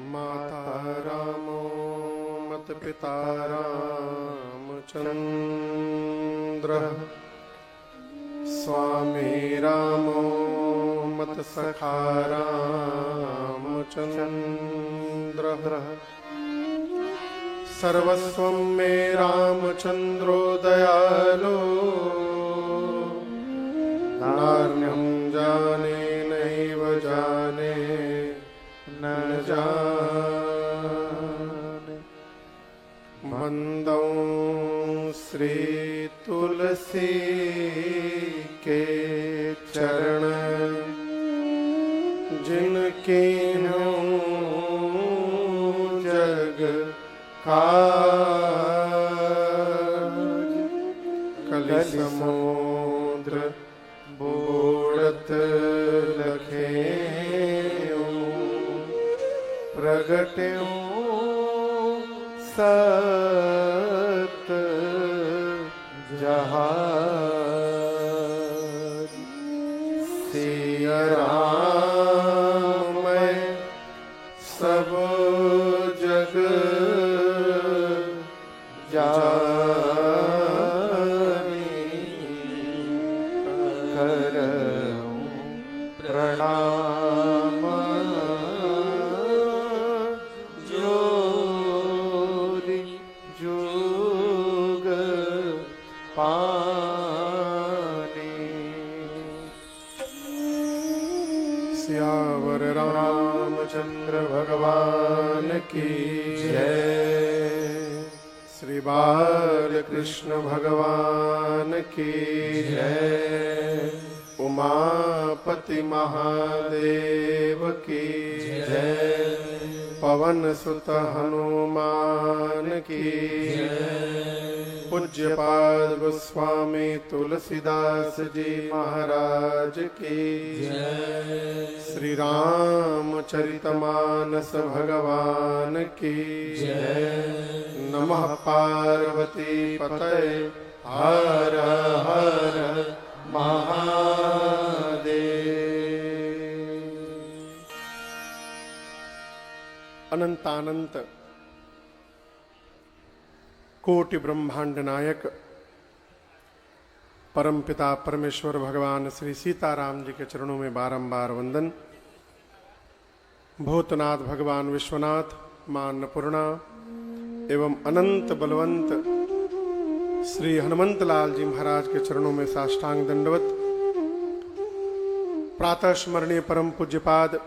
माता रामो मत पिता रामचंद्र, स्वामी रामो मत सखा रामचंद्र, सर्वस्वं मे रामचंद्रो दयालो, नान्यं जाने नैव जाने न जाने। वंदौ श्री तुलसी के चरण, जिनके जग काज, कलि समुद्र बूढ़त लखे, प्रगट्यो सत जहाज। सिया राम मैं सब जग जानी, करऊं प्रणाम जोरी जुग पानी। सियावर रामचंद्र भगवान की जय, श्री बाल कृष्ण भगवान की जय, उमापति महादेव की जय, पवन सुत हनुमान की जय, पूज्यपाद गोस्वामी तुलसीदास जी महाराज की जय, श्री रामचरितमानस भगवान की जय। नमः पार्वती पतये हर हर महादेव। अनंतानंत कोटि ब्रह्मांड नायक परमपिता परमेश्वर भगवान श्री सीताराम जी के चरणों में बारंबार वंदन। भूतनाथ भगवान विश्वनाथ, मां अन्नपूर्णा एवं अनंत बलवंत श्री हनुमंत लाल जी महाराज के चरणों में साष्टांग दंडवत। प्रातः स्मरणीय परम पूज्यपाद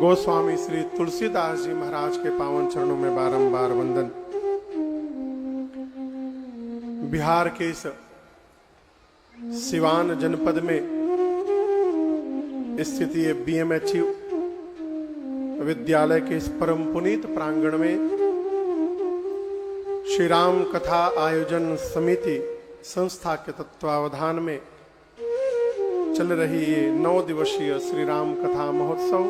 गोस्वामी श्री तुलसीदास जी महाराज के पावन चरणों में बारंबार वंदन। बिहार के इस सिवान जनपद में स्थित ये बीएमएचयू विद्यालय के इस परम पुनीत प्रांगण में श्री राम कथा आयोजन समिति संस्था के तत्वावधान में चल रही ये 9 दिवसीय श्री राम कथा महोत्सव,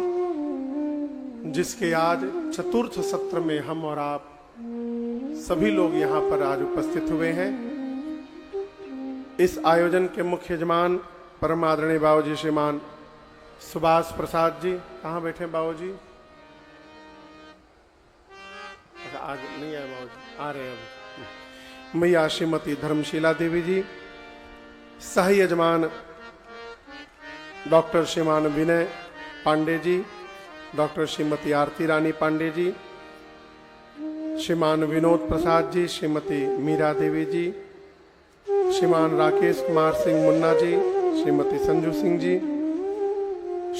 जिसके आज चतुर्थ सत्र में हम और आप सभी लोग यहाँ पर आज उपस्थित हुए हैं। इस आयोजन के मुख्य यजमान परम आदरणीय बाबूजी श्रीमान सुभाष प्रसाद जी, कहाँ बैठे बाबूजी? आज नहीं आए बाबूजी, आ रहे हैं। मैया श्रीमती धर्मशीला देवी जी, सह यजमान डॉक्टर श्रीमान विनय पांडे जी, डॉक्टर श्रीमती आरती रानी पांडे जी, श्रीमान विनोद प्रसाद जी, श्रीमती मीरा देवी जी, श्रीमान राकेश कुमार सिंह मुन्ना जी, श्रीमती संजू सिंह जी,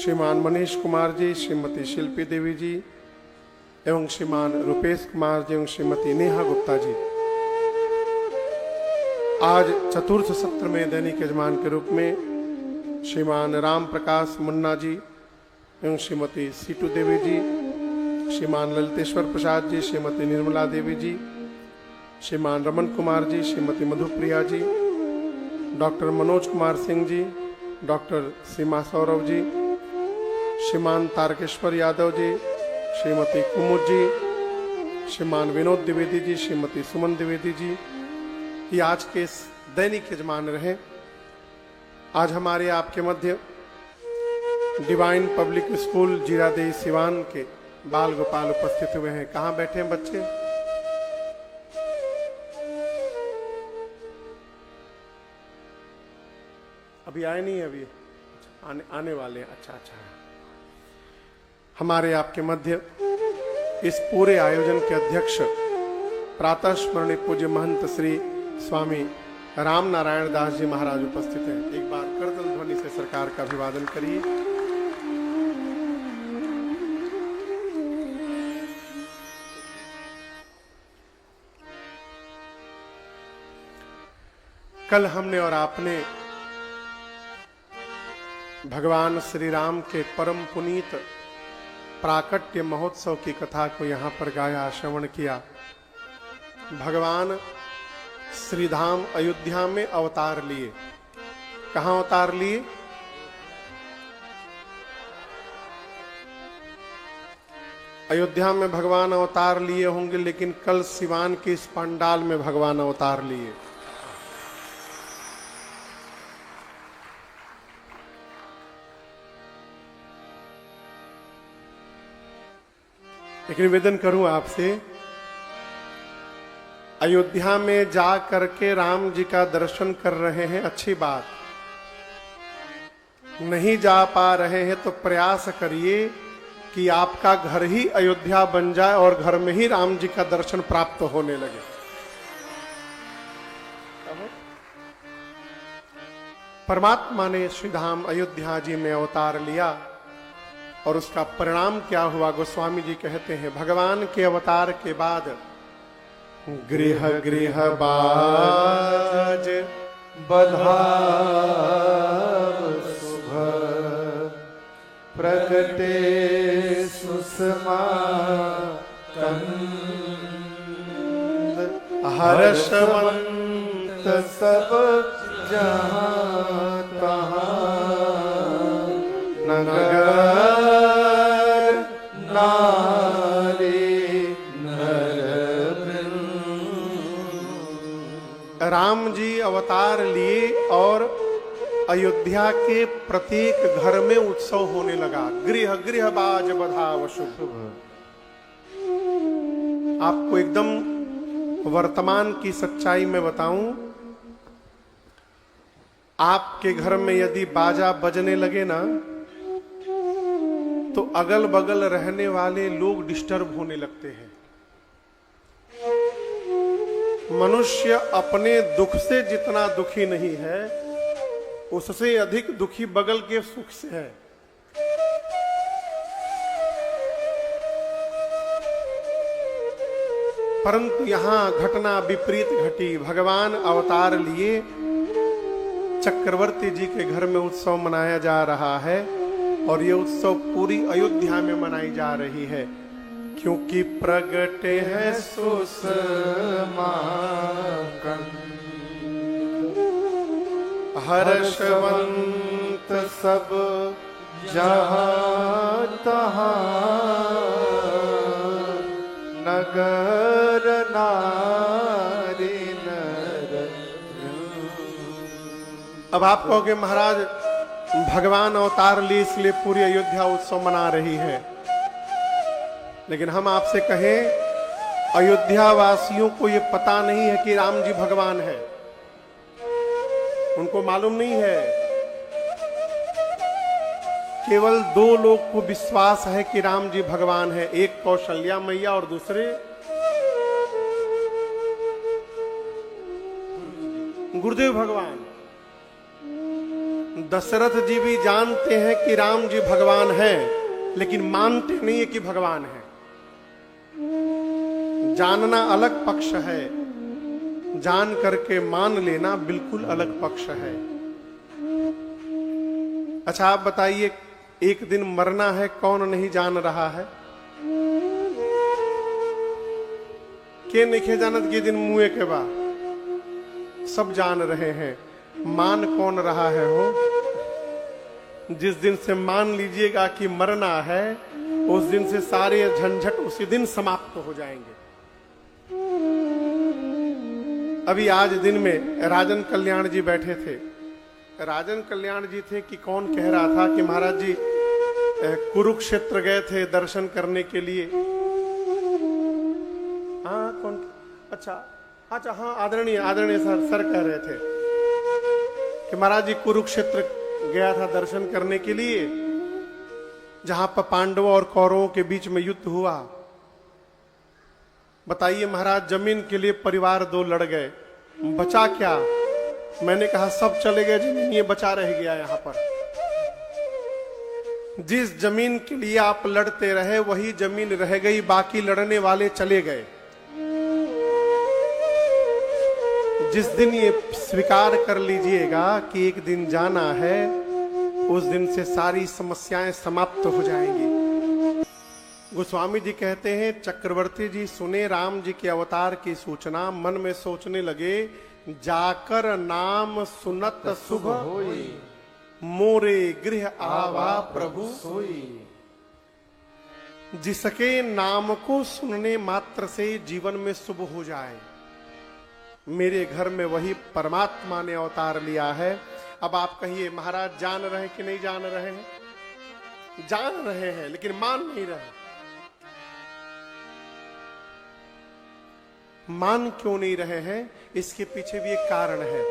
श्रीमान मनीष कुमार जी, श्रीमती शिल्पी देवी जी एवं श्रीमान रुपेश कुमार जी एवं श्रीमती नेहा गुप्ता जी। आज चतुर्थ सत्र में दैनिक यजमान के रूप में श्रीमान राम प्रकाश मुन्ना जी एवं श्रीमती सीटू देवी जी, श्रीमान ललितेश्वर प्रसाद जी, श्रीमती निर्मला देवी जी, श्रीमान रमन कुमार जी, श्रीमती मधुप्रिया जी, डॉक्टर मनोज कुमार सिंह जी, डॉक्टर सीमा सौरभ जी, श्रीमान तारकेश्वर यादव जी, श्रीमती कुमुद जी, श्रीमान विनोद द्विवेदी जी, श्रीमती सुमन द्विवेदी जी, ये आज के दैनिक यजमान रहे। आज हमारे आपके मध्य divine public school Ziradei Siwan के बाल गोपाल उपस्थित हुए हैं। कहाँ बैठे हैं बच्चे? अभी आए नहीं? अभी आने वाले हैं। अच्छा अच्छा। हमारे आपके मध्य इस पूरे आयोजन के अध्यक्ष प्रातः स्मरणीय पूज्य महंत श्री स्वामी राम नारायण दास जी महाराज उपस्थित हैं। एक बार करतल ध्वनि से सरकार का अभिवादन करिए। कल हमने और आपने भगवान श्री राम के परम पुनीत प्राकट्य महोत्सव की कथा को यहां पर गाया, श्रवण किया। भगवान श्रीधाम अयोध्या में अवतार लिए। कहां अवतार लिए? अयोध्या में भगवान अवतार लिए होंगे, लेकिन कल सिवान के इस पंडाल में भगवान अवतार लिए। एक निवेदन करूं आपसे, अयोध्या में जा करके राम जी का दर्शन कर रहे हैं, अच्छी बात। नहीं जा पा रहे हैं तो प्रयास करिए कि आपका घर ही अयोध्या बन जाए और घर में ही राम जी का दर्शन प्राप्त होने लगे। परमात्मा ने श्रीधाम अयोध्या जी में अवतार लिया और उसका परिणाम क्या हुआ? गोस्वामी जी कहते हैं, भगवान के अवतार के बाद गृह गृह बाज बधाव शुभ प्रगटे सुषमा कंद हर्षवंत सब जहां तहां नगर नारी राम जी अवतार लिए और अयोध्या के प्रत्येक घर में उत्सव होने लगा। गृह गृह बाज बधाव शुभ। आपको एकदम वर्तमान की सच्चाई में बताऊं, आपके घर में यदि बाजा बजने लगे ना तो अगल बगल रहने वाले लोग डिस्टर्ब होने लगते हैं। मनुष्य अपने दुख से जितना दुखी नहीं है, उससे अधिक दुखी बगल के सुख से है। परंतु यहां घटना विपरीत घटी। भगवान अवतार लिए, चक्रवर्ती जी के घर में उत्सव मनाया जा रहा है और ये उत्सव पूरी अयोध्या में मनाई जा रही है, क्योंकि प्रगटे है सुषमा कंद हर्षवंत सब जहां तहां नगर नारी नर। अब आप कहोगे महाराज भगवान अवतार लिए इसलिए पूरी अयोध्या उत्सव मना रही है, लेकिन हम आपसे कहें अयोध्या वासियों को यह पता नहीं है कि राम जी भगवान है। उनको मालूम नहीं है। केवल दो लोग को विश्वास है कि राम जी भगवान है, एक कौशल्या मैया और दूसरे गुरुदेव भगवान। दशरथ जी भी जानते हैं कि राम जी भगवान है, लेकिन मानते नहीं है कि भगवान है। जानना अलग पक्ष है, जान करके मान लेना बिल्कुल अलग पक्ष है। अच्छा आप बताइए, एक दिन मरना है, कौन नहीं जान रहा है? के नहीं जानत के दिन मुए के बाद सब जान रहे हैं। मान कौन रहा है? हो जिस दिन से मान लीजिएगा कि मरना है, उस दिन से सारे झंझट उसी दिन समाप्त हो जाएंगे। अभी आज दिन में राजन कल्याण जी बैठे थे। राजन कल्याण जी थे कि कौन कह रहा था कि महाराज जी कुरुक्षेत्र गए थे दर्शन करने के लिए। हाँ कौन? अच्छा हाँ, आदरणीय सर कह रहे थे कि महाराज जी कुरुक्षेत्र गया था दर्शन करने के लिए, जहां पर पांडवों और कौरवों के बीच में युद्ध हुआ। बताइए महाराज, जमीन के लिए परिवार दो लड़ गए, बचा क्या? मैंने कहा सब चले गए, जमीन ये बचा रह गया। यहां पर जिस जमीन के लिए आप लड़ते रहे वही जमीन रह गई, बाकी लड़ने वाले चले गए। जिस दिन ये स्वीकार कर लीजिएगा कि एक दिन जाना है, उस दिन से सारी समस्याएं समाप्त हो जाएंगी। गोस्वामी जी कहते हैं, चक्रवर्ती जी सुने राम जी के अवतार की सूचना, मन में सोचने लगे, जाकर नाम सुनत शुभ होई, मोरे गृह आवा प्रभु सोई। जिसके नाम को सुनने मात्र से जीवन में शुभ हो जाए, मेरे घर में वही परमात्मा ने अवतार लिया है। अब आप कहिए महाराज जान रहे हैं कि नहीं जान रहे हैं? जान रहे हैं लेकिन मान नहीं रहे। मान क्यों नहीं रहे हैं? इसके पीछे भी एक कारण है।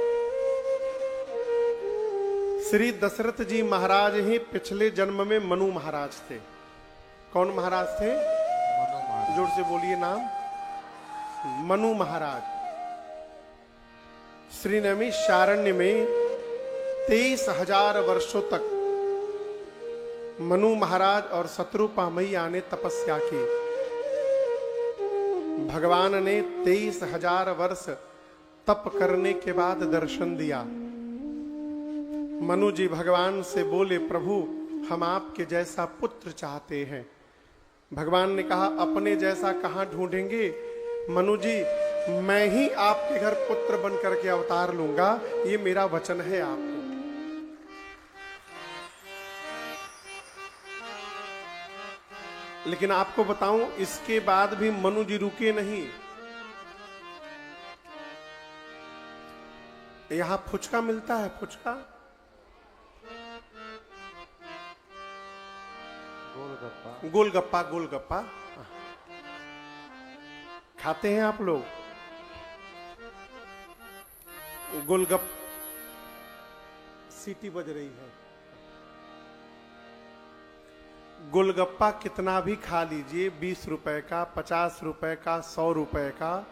श्री दशरथ जी महाराज ही पिछले जन्म में मनु महाराज थे। कौन महाराज थे? मनु महाराज। जोर से बोलिए नाम। मनु महाराज। श्रीनमी शारण्य में 23,000 वर्षों तक मनु महाराज और शत्रुपा मैया ने तपस्या की। भगवान ने 23,000 वर्ष तप करने के बाद दर्शन दिया। मनु जी भगवान से बोले, प्रभु हम आपके जैसा पुत्र चाहते हैं। भगवान ने कहा, अपने जैसा कहां ढूंढेंगे मनु जी, मैं ही आपके घर पुत्र बन करके अवतार लूंगा, ये मेरा वचन है आपको। लेकिन आपको बताऊं, इसके बाद भी मनु जी रुके नहीं। यहां फुचका मिलता है, फुचका, गोलगप्पा, गोलगप्पा खाते हैं आप लोग? गोलगप्पा, सीटी बज रही है। गोलगप्पा कितना भी खा लीजिए, 20 रुपए का, 50 रुपए का, 100 रुपए का,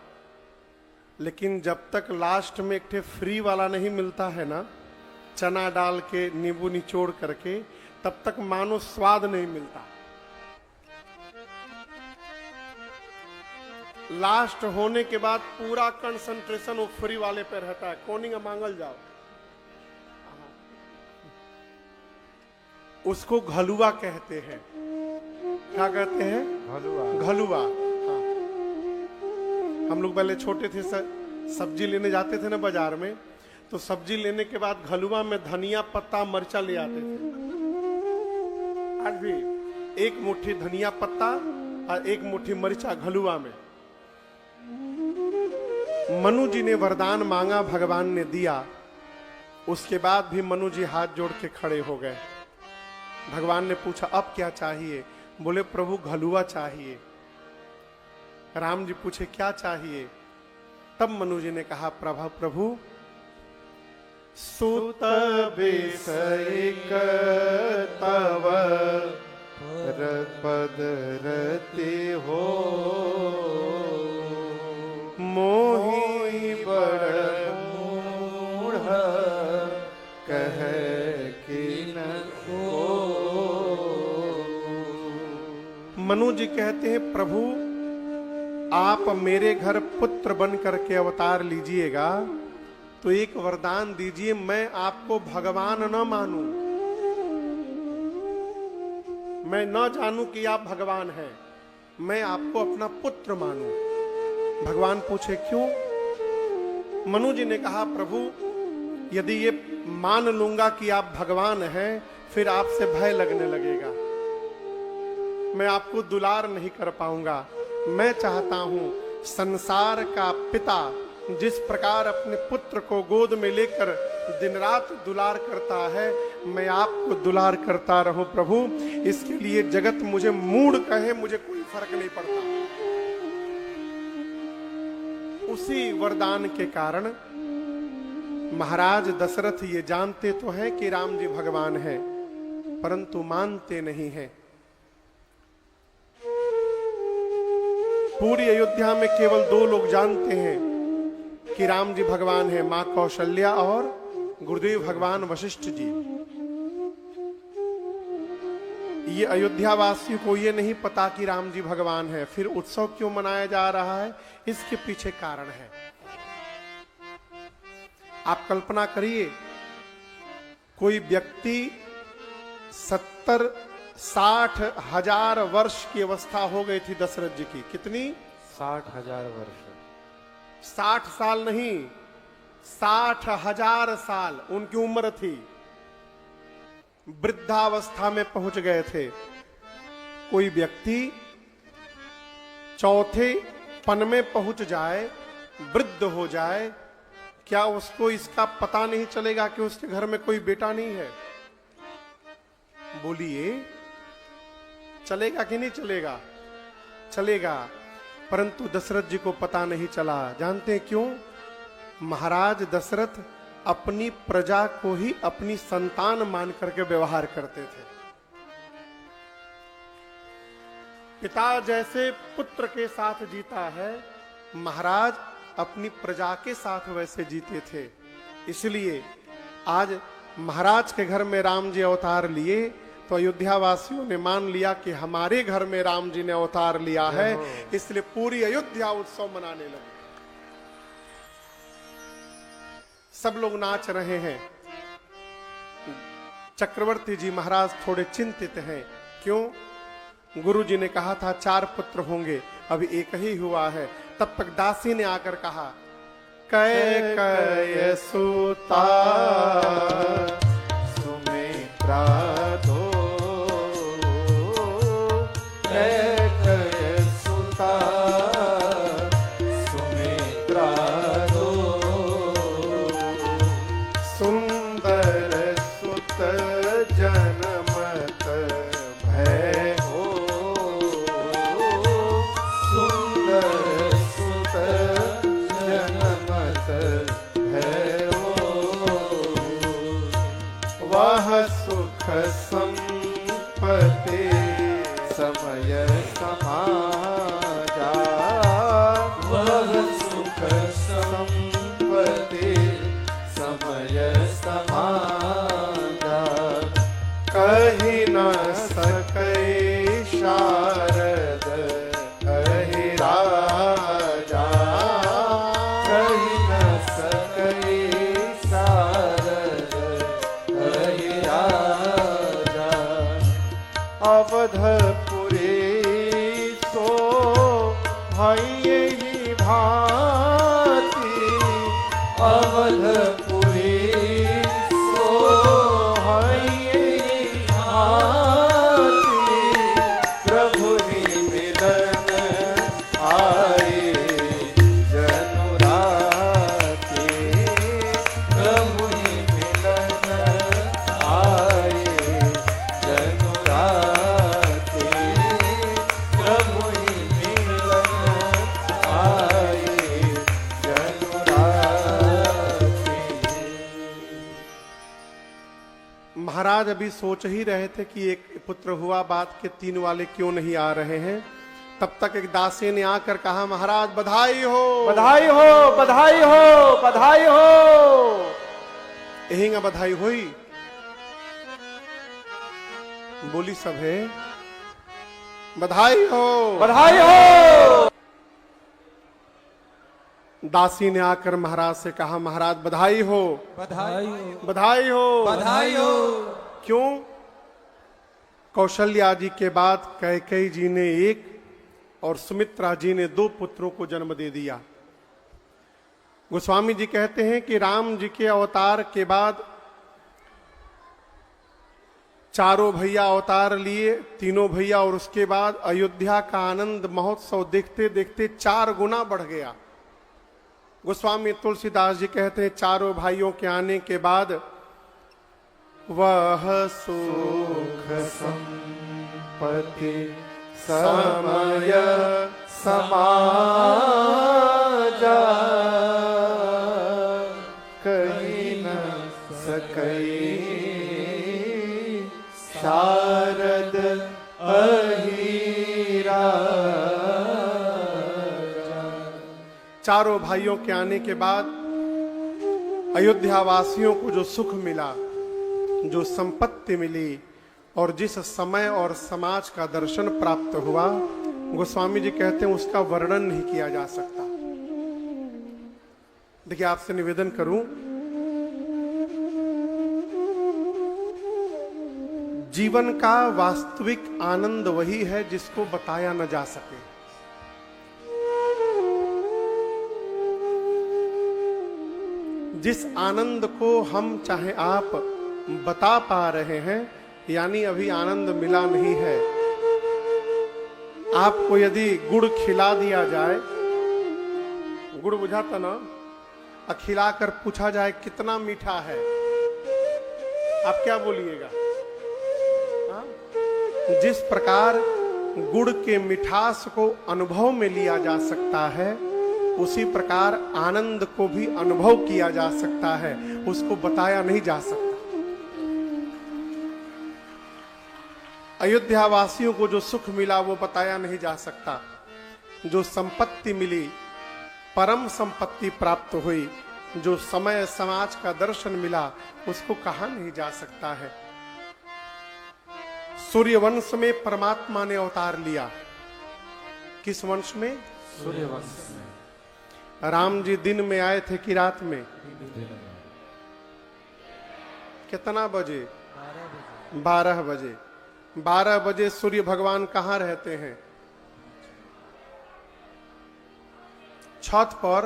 लेकिन जब तक लास्ट में एक फ्री वाला नहीं मिलता है ना, चना डाल के नींबू निचोड़ करके, तब तक मानो स्वाद नहीं मिलता। लास्ट होने के बाद पूरा कंसंट्रेशन वो फ्री वाले पे रहता है। कोनिंग मांगल जाओ, उसको घलुआ कहते हैं। क्या कहते हैं? घलुआ। हाँ। हम लोग पहले छोटे थे, सब्जी लेने जाते थे ना बाजार में, तो सब्जी लेने के बाद घलुआ में धनिया पत्ता मरचा ले आते थे। आज भी एक मुट्ठी धनिया पत्ता और एक मुट्ठी मरचा घलुआ में। मनु जी ने वरदान मांगा, भगवान ने दिया। उसके बाद भी मनु जी हाथ जोड़ के खड़े हो गए। भगवान ने पूछा, अब क्या चाहिए? बोले, प्रभु घलुआ चाहिए। राम जी पूछे, क्या चाहिए? तब मनु जी ने कहा, प्रभु सुत बेसैक तव पद रते हो, मोहि बड़ मूढ़ कह कि न हो। मनु जी कहते हैं, प्रभु आप मेरे घर पुत्र बन करके अवतार लीजिएगा तो एक वरदान दीजिए, मैं आपको भगवान न मानूं, मैं न जानूं कि आप भगवान हैं, मैं आपको अपना पुत्र मानूं। भगवान पूछे, क्यों? मनु जी ने कहा, प्रभु यदि ये मान लूंगा कि आप भगवान हैं, फिर आपसे भय लगने लगेगा, मैं आपको दुलार नहीं कर पाऊंगा। मैं चाहता हूं संसार का पिता जिस प्रकार अपने पुत्र को गोद में लेकर दिन रात दुलार करता है, मैं आपको दुलार करता रहूं प्रभु, इसके लिए जगत मुझे मूढ़ कहे, मुझे कोई फर्क नहीं पड़ता। उसी वरदान के कारण महाराज दशरथ ये जानते तो हैं कि राम जी भगवान हैं, परंतु मानते नहीं हैं। पूरी अयोध्या में केवल 2 लोग जानते हैं कि राम जी भगवान हैं, मां कौशल्या और गुरुदेव भगवान वशिष्ठ जी। ये अयोध्या वासियों को ये नहीं पता कि राम जी भगवान हैं। फिर उत्सव क्यों मनाया जा रहा है, इसके पीछे कारण है। आप कल्पना करिए, कोई व्यक्ति 70-60 हजार वर्ष की अवस्था हो गई थी दशरथ जी की। कितनी? 60,000 वर्ष। 60 साल नहीं, 60,000 साल उनकी उम्र थी। वृद्धावस्था में पहुंच गए थे। कोई व्यक्ति चौथे पन में पहुंच जाए, वृद्ध हो जाए, क्या उसको इसका पता नहीं चलेगा कि उसके घर में कोई बेटा नहीं है? बोलिए, चलेगा कि नहीं चलेगा? चलेगा। परंतु दशरथ जी को पता नहीं चला। जानते हैं क्यों? महाराज दशरथ अपनी प्रजा को ही अपनी संतान मान करके व्यवहार करते थे। पिता जैसे पुत्र के साथ जीता है, महाराज अपनी प्रजा के साथ वैसे जीते थे। इसलिए आज महाराज के घर में राम जी अवतार लिए तो अयोध्या वासियों ने मान लिया कि हमारे घर में राम जी ने अवतार लिया है, इसलिए पूरी अयोध्या उत्सव मनाने लगे। सब लोग नाच रहे हैं। चक्रवर्ती जी महाराज थोड़े चिंतित हैं। क्यों? गुरु जी ने कहा था 4 पुत्र होंगे, अभी एक ही हुआ है। तब तक दासी ने आकर कहा, कैकेयी सुता सुमित्रा दो, कैकेयी सुता सुमित्रा दो, सुंदर सुत जनमत भय हो, सुंदर सुत जनमत भय हो, वह सुख संपत्ति समय समाजा, वह सुख संपत्ति समय समाजा, कही न सकै शारद अहि राजा, कही न सकै शारद अहि राजा, अवधपुरी सो भई भांति, अवधपुरी सो भई भांति, प्रभु मिलन आए जनु राति, प्रभु मिलन आए जनु राति, प्रभु मिलन आए जनु राति। महाराज अभी सोच ही रहे थे कि एक पुत्र हुआ, बात के 3 वाले क्यों नहीं आ रहे हैं। तब तक एक दासी ने आकर कहा, महाराज बधाई हो, बधाई हो, बधाई हो, बधाई हो। यही ना बधाई हुई। बोली सब है, बधाई हो, बधाई हो। दासी ने आकर महाराज से कहा, महाराज बधाई हो, बधाई हो, बधाई हो, बधाई हो। क्यों? कौशल्या जी के बाद कैकेयी जी ने 1 और सुमित्रा जी ने 2 पुत्रों को जन्म दे दिया। गोस्वामी जी कहते हैं कि राम जी के अवतार के बाद चारों भैया अवतार लिए, तीनों भैया, और उसके बाद अयोध्या का आनंद महोत्सव देखते देखते 4 गुना बढ़ गया। गोस्वामी तुलसीदास जी कहते हैं चारों भाइयों के आने के बाद वह सुख संपत्ति समय समाजा कहीं न सकई शारद अहीरा। चारों भाइयों के आने के बाद अयोध्या वासियों को जो सुख मिला, जो संपत्ति मिली और जिस समय और समाज का दर्शन प्राप्त हुआ, गोस्वामी जी कहते हैं उसका वर्णन नहीं किया जा सकता। देखिए, आपसे निवेदन करूं, जीवन का वास्तविक आनंद वही है जिसको बताया न जा सके। जिस आनंद को हम चाहे आप बता पा रहे हैं, यानी अभी आनंद मिला नहीं है। आपको यदि गुड़ खिला दिया जाए, गुड़ बुझाता ना, खिलाकर पूछा जाए कितना मीठा है, आप क्या बोलिएगा? जिस प्रकार गुड़ के मिठास को अनुभव में लिया जा सकता है, उसी प्रकार आनंद को भी अनुभव किया जा सकता है, उसको बताया नहीं जा सकता। अयोध्या वासियों को जो सुख मिला वो बताया नहीं जा सकता। जो संपत्ति मिली, परम संपत्ति प्राप्त हुई, जो समय समाज का दर्शन मिला, उसको कहा नहीं जा सकता है। सूर्यवंश में परमात्मा ने अवतार लिया। किस वंश में? सूर्यवंश में। राम जी दिन में आए थे कि रात में? कितना बजे? 12 बजे। 12 बजे सूर्य भगवान कहाँ रहते हैं? छत पर।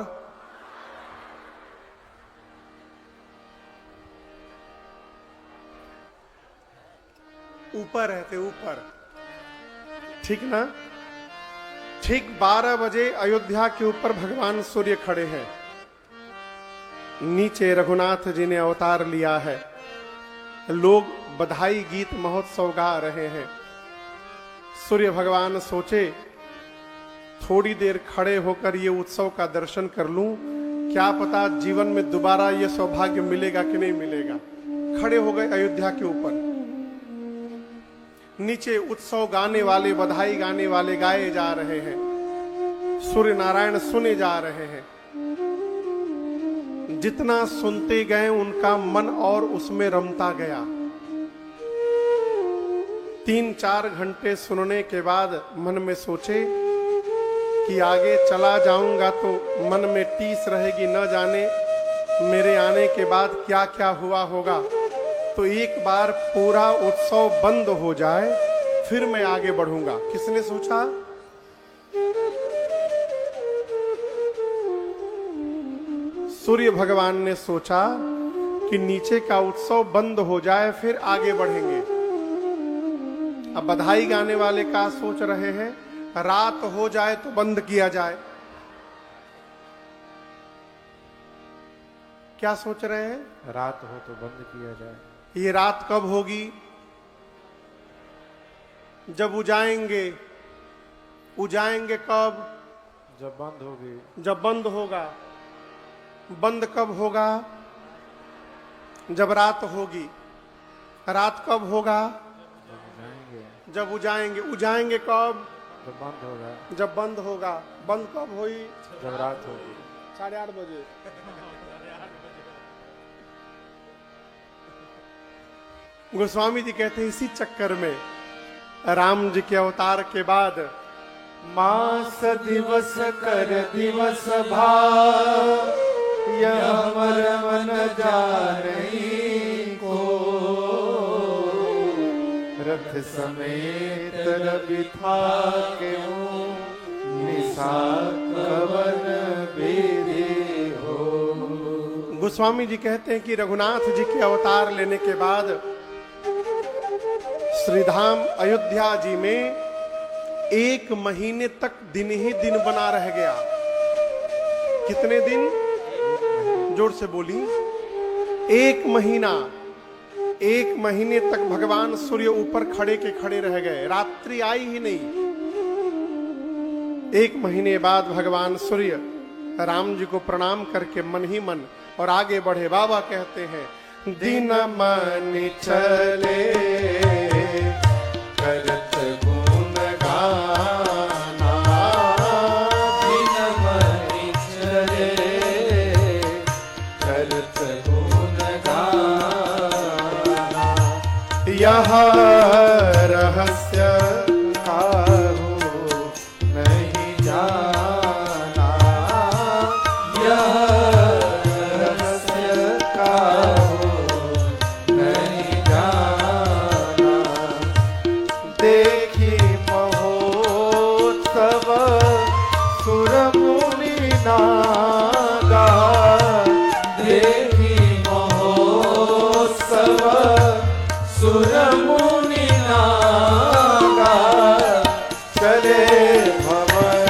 ऊपर रहते, ऊपर, ठीक ना? ठीक 12 बजे अयोध्या के ऊपर भगवान सूर्य खड़े हैं। नीचे रघुनाथ जी ने अवतार लिया है। लोग बधाई गीत महोत्सव गा रहे हैं। सूर्य भगवान सोचे थोड़ी देर खड़े होकर ये उत्सव का दर्शन कर लूं, क्या पता जीवन में दोबारा ये सौभाग्य मिलेगा कि नहीं मिलेगा। खड़े हो गए अयोध्या के ऊपर। नीचे उत्सव गाने वाले, बधाई गाने वाले गाए जा रहे हैं, सूर्य नारायण सुने जा रहे हैं। जितना सुनते गए उनका मन और उसमें रमता गया। 3-4 घंटे सुनने के बाद मन में सोचे कि आगे चला जाऊंगा तो मन में टीस रहेगी, न जाने मेरे आने के बाद क्या क्या हुआ होगा। तो एक बार पूरा उत्सव बंद हो जाए फिर मैं आगे बढ़ूंगा। किसने सोचा? सूर्य भगवान ने सोचा कि नीचे का उत्सव बंद हो जाए फिर आगे बढ़ेंगे। अब बधाई गाने वाले क्या सोच रहे हैं? रात हो जाए तो बंद किया जाए। क्या सोच रहे हैं? रात हो तो बंद किया जाए। ये रात कब होगी? जब उजाएंगे। उजाएंगे कब? जब बंद होगी। जब बंद होगा। बंद कब होगा? जब रात होगी। रात कब होगा? जब उजाएंगे। उजाएंगे कब? जब बंद होगा। जब बंद होगा। बंद कब हुई? जब रात होगी। 8:30 बजे। गोस्वामी जी कहते हैं इसी चक्कर में राम जी के अवतार के बाद मास दिवस कर दिवस भाव, यह हमर मन जानई को। रथ समेत रवि था के निशा कवन बेदे हो। गोस्वामी जी कहते हैं कि रघुनाथ जी के अवतार लेने के बाद श्रीधाम अयोध्या जी में 1 महीने तक दिन ही दिन बना रह गया। कितने दिन? जोर से बोली। 1 महीना। 1 महीने तक भगवान सूर्य ऊपर खड़े के खड़े रह गए, रात्रि आई ही नहीं। 1 महीने बाद भगवान सूर्य राम जी को प्रणाम करके मन ही मन और आगे बढ़े। बाबा कहते हैं, दिन मन चले करत गुण गाना, दिन मन चले करत गुण गाना, यह रहस्य काहू नहीं जाना, यह रहस्य काहू नहीं जाना। देखी महोत्सव सुर मुनि नागा, देखी महोत्सव सुर मुनि नागा, चले भवन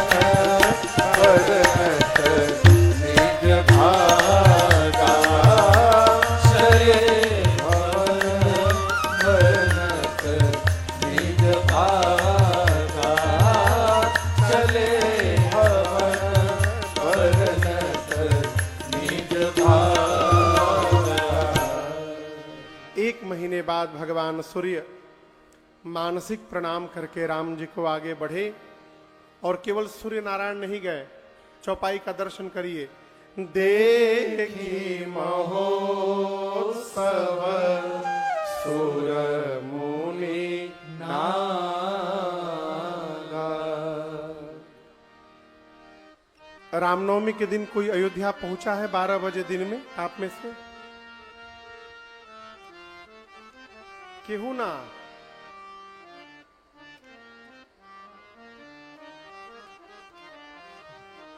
वरनत निज भागा, चले भवन वरनत निज भागा, चले भवन वरनत निज भागा। 1 महीने बाद भगवान सूर्य मानसिक प्रणाम करके राम जी को आगे बढ़े और केवल सूर्य नारायण नहीं गए, चौपाई का दर्शन करिए। देखी महोत्सव सुर मुनि नागा। रामनवमी के दिन कोई अयोध्या पहुंचा है 12 बजे दिन में आप में से? केहू ना?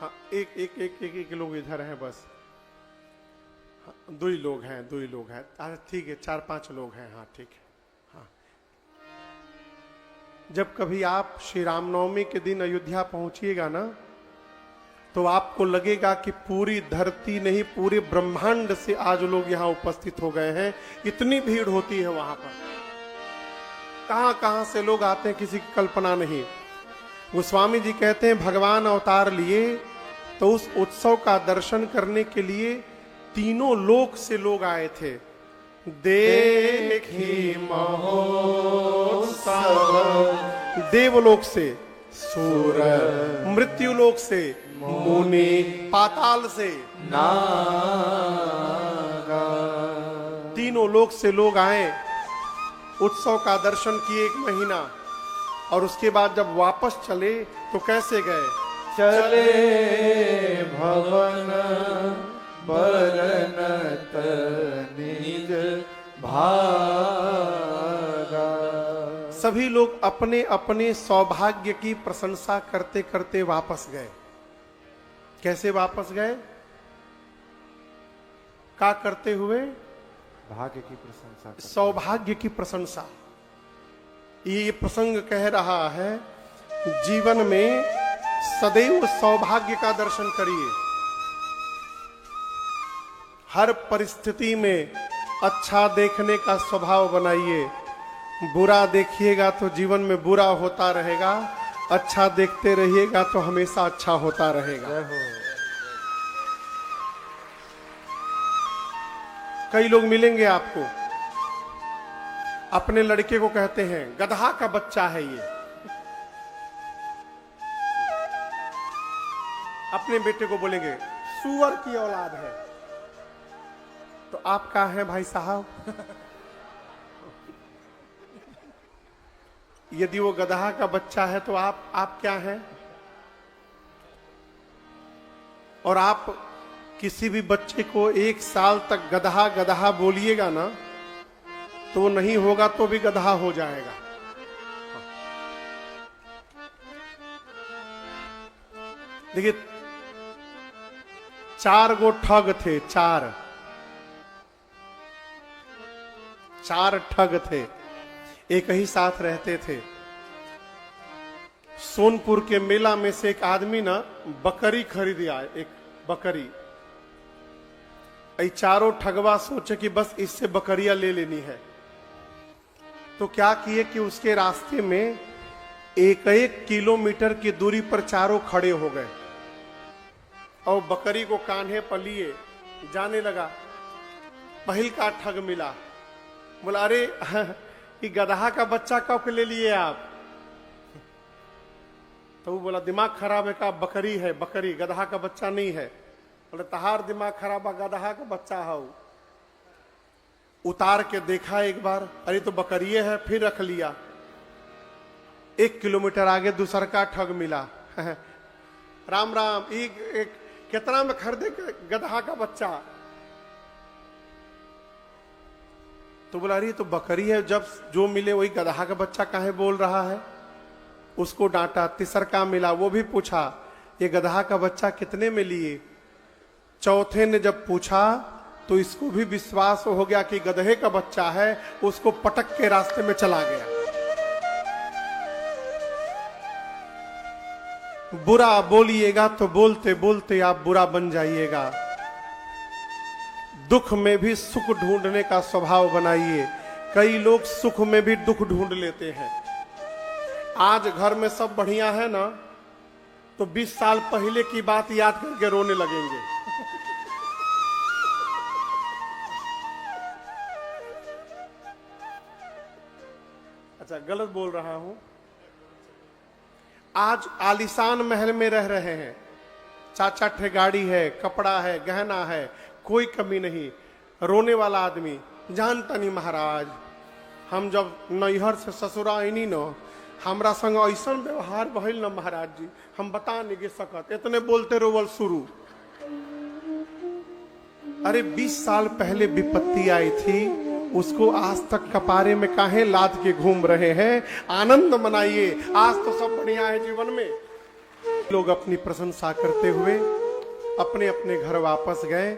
हाँ, एक लोग इधर हैं बस। हाँ, 2 ही लोग हैं, 2 ही लोग हैं। अरे ठीक है, 4-5 लोग हैं। हाँ ठीक है। हाँ, जब कभी आप श्री रामनवमी के दिन अयोध्या पहुंचिएगा ना, तो आपको लगेगा कि पूरी धरती नहीं, पूरे ब्रह्मांड से आज लोग यहाँ उपस्थित हो गए हैं। इतनी भीड़ होती है वहां पर, कहां कहां से लोग आते हैं, किसी की कल्पना नहीं। गोस्वामी जी कहते हैं, भगवान अवतार लिए तो उस उत्सव का दर्शन करने के लिए तीनों लोक से लोग आए थे। देखी महोत्सव, देवलोक से, सूर मृत्युलोक से, मुनि पाताल से, नागा। तीनों लोक से लोग आए, उत्सव का दर्शन किए 1 महीना, और उसके बाद जब वापस चले तो कैसे गए? चले भवन वरनत निज भागा। सभी लोग अपने अपने सौभाग्य की प्रशंसा करते करते वापस गए। कैसे वापस गए? क्या करते हुए? भाग्य की प्रशंसा, सौभाग्य की प्रशंसा। ये प्रसंग कह रहा है, जीवन में सदैव सौभाग्य का दर्शन करिए। हर परिस्थिति में अच्छा देखने का स्वभाव बनाइए। बुरा देखिएगा तो जीवन में बुरा होता रहेगा, अच्छा देखते रहिएगा तो हमेशा अच्छा होता रहेगा। कई लोग मिलेंगे आपको, अपने लड़के को कहते हैं गधा का बच्चा है ये, अपने बेटे को बोलेंगे सुअर की औलाद है। तो आप क्या हैं भाई साहब? यदि वो गधा का बच्चा है तो आप क्या हैं? और आप किसी भी बच्चे को 1 साल तक गधा गधा बोलिएगा ना, तो वो नहीं होगा तो भी गधा हो जाएगा। देखिए, 4 गो ठग थे, 4 ठग थे, एक ही साथ रहते थे। सोनपुर के मेला में से एक आदमी ना बकरी खरीद आए, एक बकरी। चारों ठगवा सोचे कि बस इससे बकरियां ले लेनी है। तो क्या किए कि उसके रास्ते में 1-1 किलोमीटर की दूरी पर चारों खड़े हो गए और बकरी को कान्हे पर लिए जाने लगा। पहिल का ठग मिला, बोला अरे ये गधा का बच्चा कब ले लिए आप? तो वो बोला दिमाग खराब है, का बकरी है, बकरी, गधा का बच्चा नहीं है। बोले तहार दिमाग खराब है, गधा का बच्चा है। उतार के देखा एक बार, अरे तो बकरिए है, फिर रख लिया। 1 किलोमीटर आगे दूसर का ठग मिला। राम राम, एक कितना में खरीदे गधा का बच्चा? तो बोला अरे तो बकरी है, जब जो मिले वही गधा का बच्चा काहे बोल रहा है? उसको डांटा। तीसर का मिला, वो भी पूछा ये गधा का बच्चा कितने में लिए? चौथे ने जब पूछा तो इसको भी विश्वास हो गया कि गधे का बच्चा है, उसको पटक के रास्ते में चला गया। बुरा बोलिएगा तो बोलते बोलते आप बुरा बन जाइएगा। दुख में भी सुख ढूंढने का स्वभाव बनाइए। कई लोग सुख में भी दुख ढूंढ लेते हैं। आज घर में सब बढ़िया है ना, तो 20 साल पहले की बात याद करके रोने लगेंगे। अच्छा, गलत बोल रहा हूं। आज आलीशान महल में रह रहे हैं, 4-4 ठे गाड़ी है, कपड़ा है, गहना है, कोई कमी नहीं। रोने वाला आदमी, जानता नहीं महाराज, हम जब नैहर से ससुरा आईनी न, हमरा संग ऐसा व्यवहार भइल न महाराज जी, हम बता नहीं सकत। इतने बोलते रोवल शुरू। अरे 20 साल पहले विपत्ति आई थी, उसको आज तक कपारे में काहे लाद के घूम रहे हैं? आनंद मनाइए, आज तो सब बढ़िया है जीवन में। लोग अपनी प्रशंसा करते हुए अपने अपने घर वापस गए।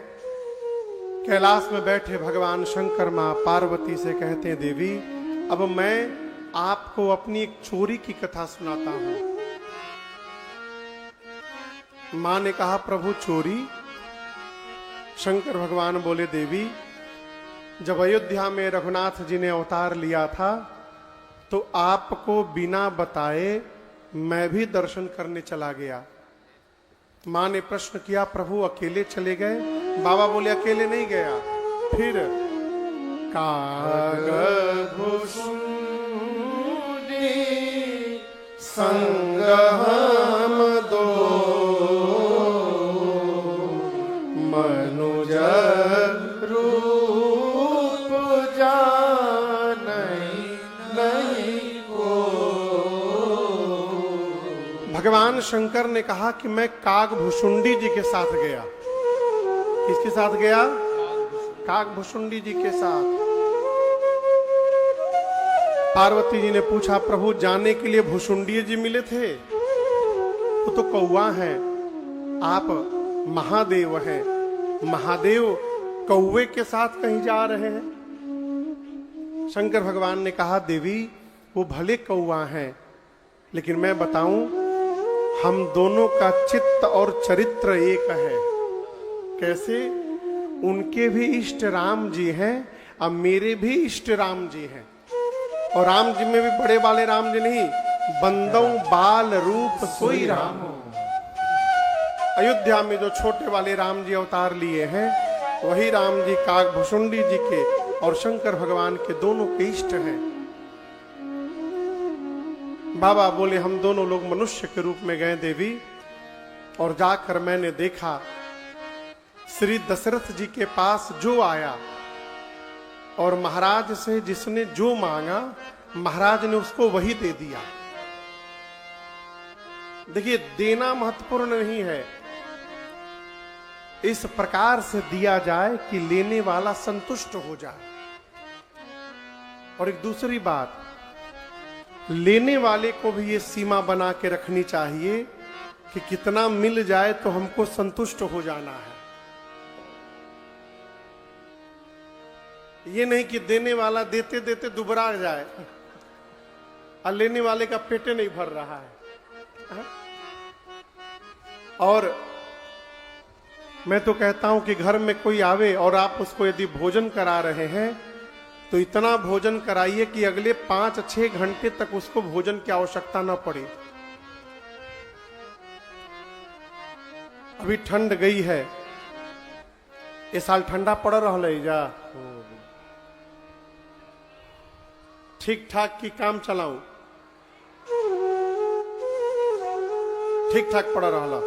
कैलाश में बैठे भगवान शंकर मां पार्वती से कहते हैं, देवी अब मैं आपको अपनी एक चोरी की कथा सुनाता हूं। मां ने कहा, प्रभु चोरी? शंकर भगवान बोले, देवी जब अयोध्या में रघुनाथ जी ने अवतार लिया था तो आपको बिना बताए मैं भी दर्शन करने चला गया। मां ने प्रश्न किया, प्रभु अकेले चले गए? बाबा बोले, अकेले नहीं गया। फिर काग भुसुंडी संग हम दो मनुज रूप जानई नहीं को। भगवान शंकर ने कहा कि मैं काग भुसुंडी जी के साथ गया। किसके साथ गया? काग भुसुंडी जी के साथ। पार्वती जी ने पूछा, प्रभु जाने के लिए भुसुंडी जी मिले थे? वो तो कौवा है, आप महादेव हैं, महादेव कौवे के साथ कहीं जा रहे हैं? शंकर भगवान ने कहा, देवी वो भले कौवा हैं, लेकिन मैं बताऊं, हम दोनों का चित्त और चरित्र एक है। कैसे? उनके भी इष्ट राम जी हैं और मेरे भी इष्ट राम जी हैं। और राम जी में भी बड़े वाले राम जी नहीं, बंदों बाल रूप सोई राम। अयोध्या में जो छोटे वाले राम जी अवतार लिए हैं, वही राम जी काग भुसुंडी जी के और शंकर भगवान के दोनों के इष्ट हैं। बाबा बोले, हम दोनों लोग मनुष्य के रूप में गए देवी, और जाकर मैंने देखा श्री दशरथ जी के पास जो आया और महाराज से जिसने जो मांगा, महाराज ने उसको वही दे दिया। देखिए, देना महत्वपूर्ण नहीं है, इस प्रकार से दिया जाए कि लेने वाला संतुष्ट हो जाए। और एक दूसरी बात, लेने वाले को भी ये सीमा बना के रखनी चाहिए कि कितना मिल जाए तो हमको संतुष्ट हो जाना है। ये नहीं कि देने वाला देते देते दुबरा जाए और लेने वाले का पेटे नहीं भर रहा है। और मैं तो कहता हूं कि घर में कोई आवे और आप उसको यदि भोजन करा रहे हैं तो इतना भोजन कराइए कि अगले 5-6 घंटे तक उसको भोजन की आवश्यकता न पड़े। अभी ठंड गई है, इस साल ठंडा पड़ रहा है जा, ठीक ठाक की काम चलाऊं, ठीक ठाक पड़ रहा।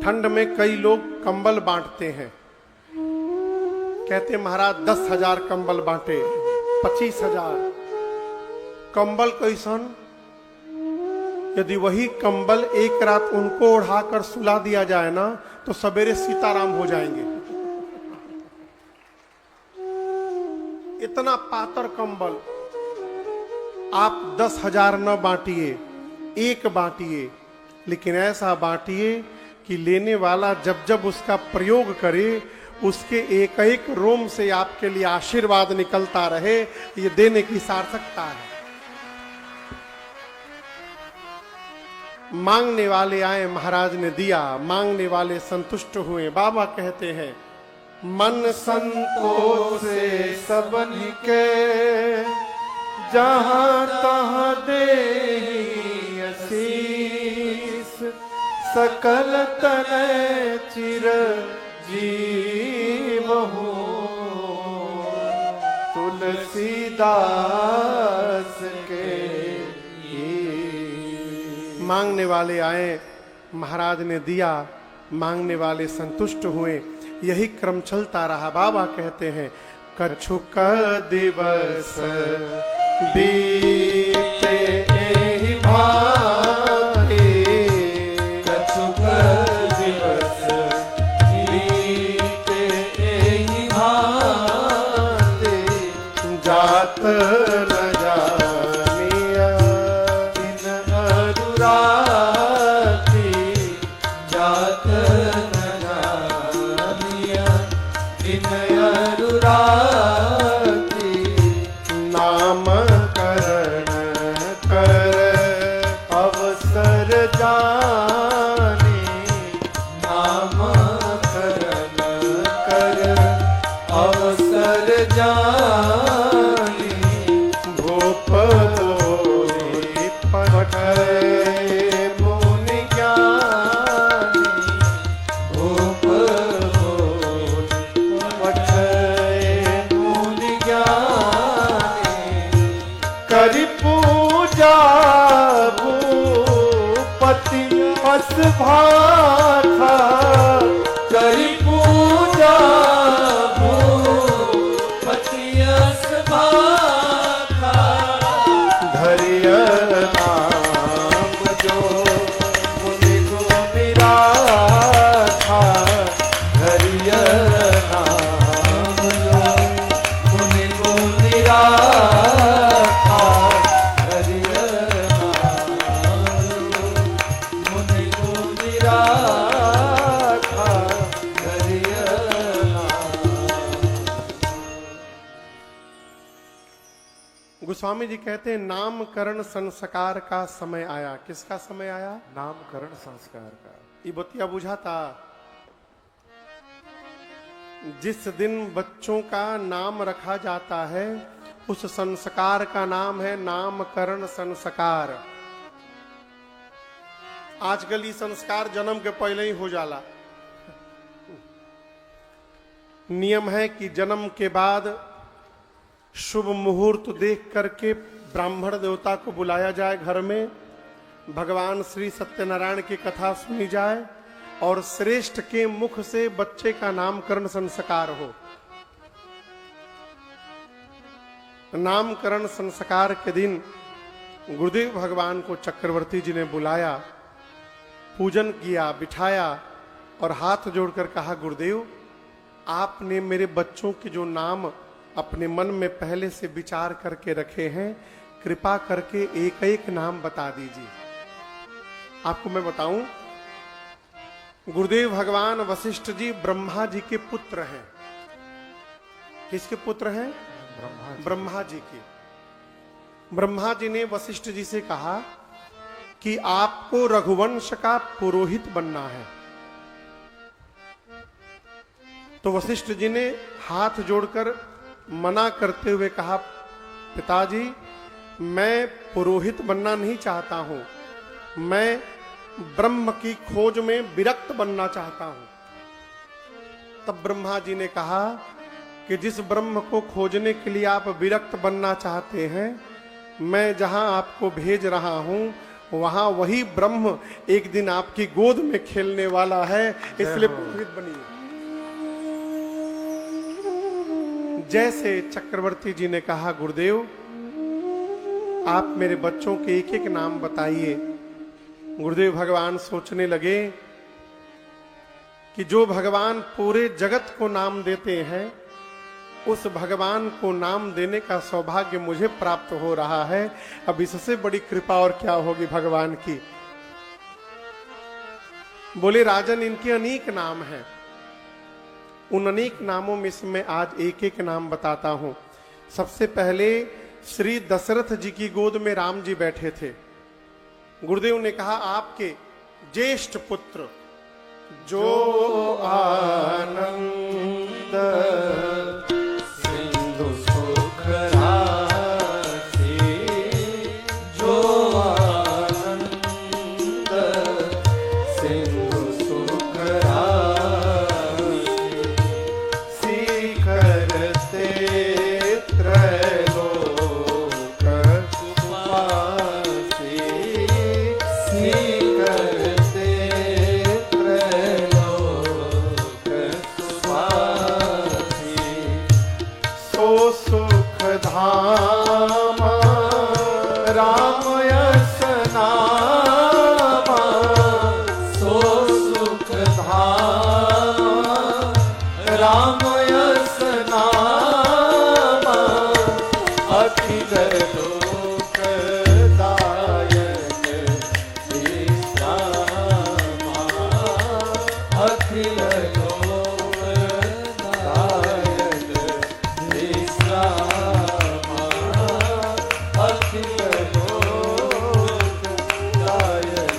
ठंड में कई लोग कंबल बांटते हैं, कहते महाराज 10,000 कंबल बांटे, 25,000 कंबल कैसन? यदि वही कंबल एक रात उनको ओढ़ाकर सुला दिया जाए ना तो सवेरे सीताराम हो जाएंगे। इतना पातर कंबल आप 10,000 न बांटिए, एक बांटिए, लेकिन ऐसा बांटिए कि लेने वाला जब जब उसका प्रयोग करे उसके एक एक रोम से आपके लिए आशीर्वाद निकलता रहे। ये देने की सार्थकता है। मांगने वाले आए, महाराज ने दिया, मांगने वाले संतुष्ट हुए। बाबा कहते हैं मन संतोष से सबन के जहां तहां दे आशीष, सकल तनय चिर जीव हो, तुलसीदास के। मांगने वाले आए, महाराज ने दिया, मांगने वाले संतुष्ट हुए। यही क्रम चलता रहा। बाबा कहते हैं कछुक दिवस बीते एहि भांति, कछुक दिवस बीते एहि भांति, जात न जानिया इन अनुरागी, जात न जानिया इन अनुरागी, नाम करण कर अवसर जानी, नाम करण कर अवसर जानी, भूप दोई पठय मुनि ज्ञानी, भूप पठय मुनि ज्ञानी, करि पूजा भूपति अस भाखा, करि पूजा भूपति अस भाखा, धरिय नाम जो मुनि को निराखा, हरिय नाम जो मुनि को निराखा, हरिय नाम जो मुनि को निराखा, हरिय नाम। गोस्वामी जी कहते हैं नामकरण संस्कार का समय आया। किसका समय आया? नामकरण संस्कार का। ये बतिया बुझाता। जिस दिन बच्चों का नाम रखा जाता है उस संस्कार का नाम है नामकरण संस्कार। आजकल ये संस्कार जन्म के पहले ही हो जाला। नियम है कि जन्म के बाद शुभ मुहूर्त देख करके ब्राह्मण देवता को बुलाया जाए, घर में भगवान श्री सत्यनारायण की कथा सुनी जाए और श्रेष्ठ के मुख से बच्चे का नामकरण संस्कार हो। नामकरण संस्कार के दिन गुरुदेव भगवान को चक्रवर्ती जी ने बुलाया, पूजन किया, बिठाया और हाथ जोड़कर कहा, गुरुदेव आपने मेरे बच्चों के जो नाम अपने मन में पहले से विचार करके रखे हैं, कृपा करके एक एक नाम बता दीजिए। आपको मैं बताऊं, गुरुदेव भगवान वशिष्ठ जी ब्रह्मा जी के पुत्र हैं। किसके पुत्र हैं? ब्रह्मा जी के। ब्रह्मा जी ने वशिष्ठ जी से कहा कि आपको रघुवंश का पुरोहित बनना है। तो वशिष्ठ जी ने हाथ जोड़कर मना करते हुए कहा, पिताजी मैं पुरोहित बनना नहीं चाहता हूं, मैं ब्रह्म की खोज में विरक्त बनना चाहता हूं। तब ब्रह्मा जी ने कहा कि जिस ब्रह्म को खोजने के लिए आप विरक्त बनना चाहते हैं, मैं जहां आपको भेज रहा हूं वहां वही ब्रह्म एक दिन आपकी गोद में खेलने वाला है, इसलिए पुरोहित बनिए। जैसे चक्रवर्ती जी ने कहा, गुरुदेव आप मेरे बच्चों के एक एक नाम बताइए। गुरुदेव भगवान सोचने लगे कि जो भगवान पूरे जगत को नाम देते हैं, उस भगवान को नाम देने का सौभाग्य मुझे प्राप्त हो रहा है, अब इससे बड़ी कृपा और क्या होगी भगवान की। बोले, राजन इनके अनेक नाम हैं, उन अनेक नामों में से मैं आज एक एक नाम बताता हूं। सबसे पहले श्री दशरथ जी की गोद में राम जी बैठे थे। गुरुदेव ने कहा, आपके ज्येष्ठ पुत्र जो आनंद सिंधु सुख राशि, जो आनंद सिंधु सुख राशि, करते त्रैलोक सुवासी, करते त्रैलोक सुवासी, सो सुख धाम राम यस नाम, सो सुख धाम राम यस नाम, अखिल लोक दायक विश्रामा, अखिल लोक दायक विश्रामा, अखिल लोक दायक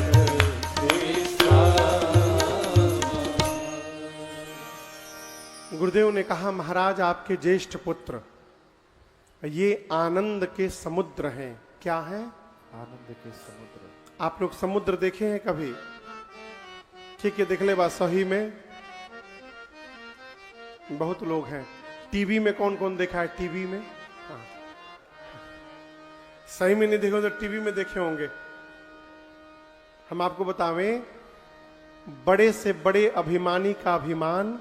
विश्रामा। गुरुदेव ने कहा, महाराज आपके ज्येष्ठ पुत्र ये आनंद के समुद्र हैं। क्या है? आनंद के समुद्र। आप लोग समुद्र देखे हैं कभी? ठीक है, देख ले बात सही में बहुत लोग हैं। टीवी में कौन कौन देखा है? टीवी में हाँ। सही में नहीं देखो तो टीवी में देखे होंगे। हम आपको बतावें, बड़े से बड़े अभिमानी का अभिमान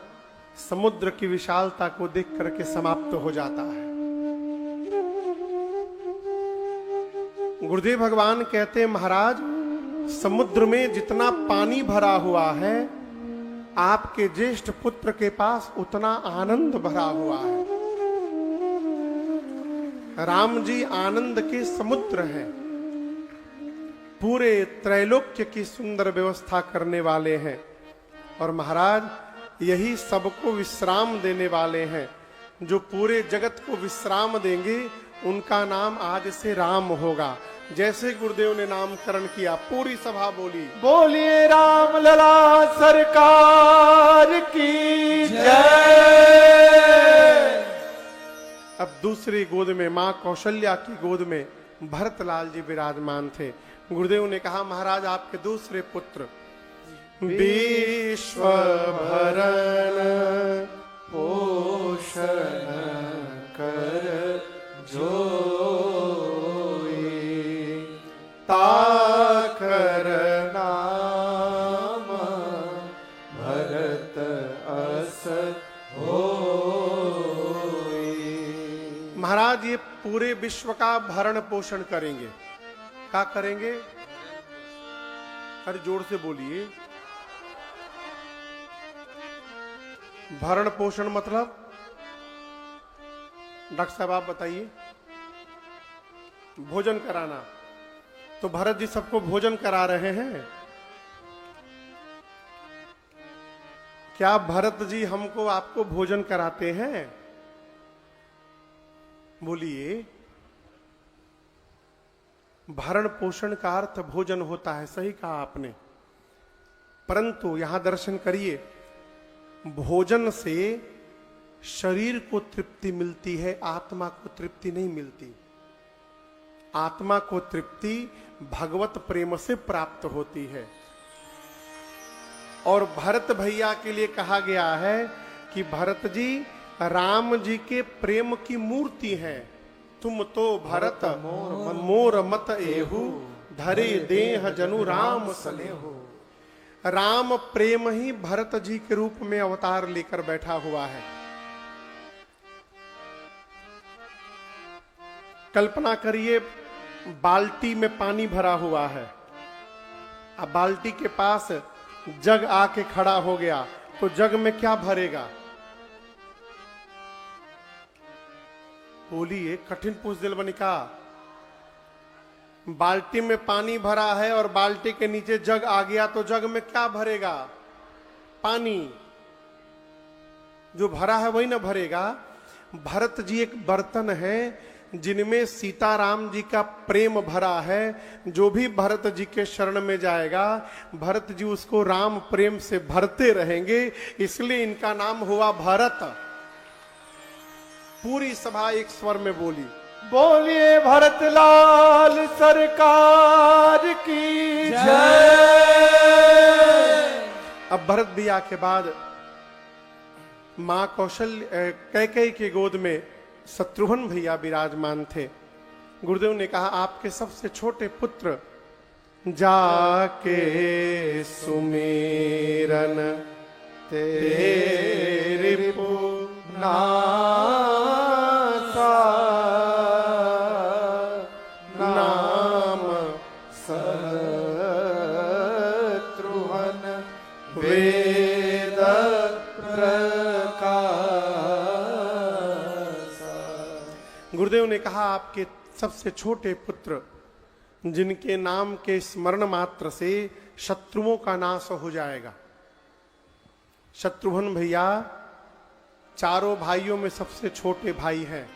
समुद्र की विशालता को देख करके समाप्त हो जाता है। गुरुदेव भगवान कहते हैं, महाराज समुद्र में जितना पानी भरा हुआ है, आपके ज्येष्ठ पुत्र के पास उतना आनंद भरा हुआ है। राम जी आनंद के समुद्र हैं, पूरे त्रैलोक्य की सुंदर व्यवस्था करने वाले हैं, और महाराज यही सबको विश्राम देने वाले हैं। जो पूरे जगत को विश्राम देंगे उनका नाम आज से राम होगा। जैसे गुरुदेव ने नामकरण किया, पूरी सभा बोली, बोलिए राम लला सरकार की जय। अब दूसरी गोद में मां कौशल्या की गोद में भरतलाल जी विराजमान थे। गुरुदेव ने कहा, महाराज आपके दूसरे पुत्र विश्व भरण पोषण कर जोई, ताकर नाम भरत अस होई। महाराज ये पूरे विश्व का भरण पोषण करेंगे। क्या करेंगे? अरे जोर से बोलिए। भरण पोषण मतलब? डॉक्टर साहब आप बताइए। भोजन कराना। तो भरत जी सबको भोजन करा रहे हैं। क्या भरत जी हमको आपको भोजन कराते हैं? बोलिए। भरण पोषण का अर्थ भोजन होता है, सही कहा आपने। परंतु यहां दर्शन करिए, भोजन से शरीर को तृप्ति मिलती है, आत्मा को तृप्ति नहीं मिलती। आत्मा को तृप्ति भगवत प्रेम से प्राप्त होती है। और भरत भैया के लिए कहा गया है कि भरत जी राम जी के प्रेम की मूर्ति हैं। तुम तो भरत मोर मत एहू, धरे देह जनु राम सलेहू। राम प्रेम ही भरत जी के रूप में अवतार लेकर बैठा हुआ है। कल्पना करिए, बाल्टी में पानी भरा हुआ है, अब बाल्टी के पास जग आके खड़ा हो गया तो जग में क्या भरेगा? बोलिए, कठिन पूछ दिल बनिका। बाल्टी में पानी भरा है और बाल्टी के नीचे जग आ गया तो जग में क्या भरेगा? पानी। जो भरा है वही ना भरेगा। भरत जी एक बर्तन है जिनमें सीताराम जी का प्रेम भरा है। जो भी भरत जी के शरण में जाएगा, भरत जी उसको राम प्रेम से भरते रहेंगे, इसलिए इनका नाम हुआ भरत। पूरी सभा एक स्वर में बोली, बोलिए भरतलाल सरकार की जय। अब भरत भैया के बाद मां कौशल्य कैकेयी के गोद में शत्रुघ्न भैया विराजमान थे। गुरुदेव ने कहा, आपके सबसे छोटे पुत्र जाके सुमेरन तेरे नासा नाम शत्रुघ्न वेद गुरुदेव ने कहा, आपके सबसे छोटे पुत्र जिनके नाम के स्मरण मात्र से शत्रुओं का नाश हो जाएगा। शत्रुघ्न भैया चारों भाइयों में सबसे छोटे भाई हैं।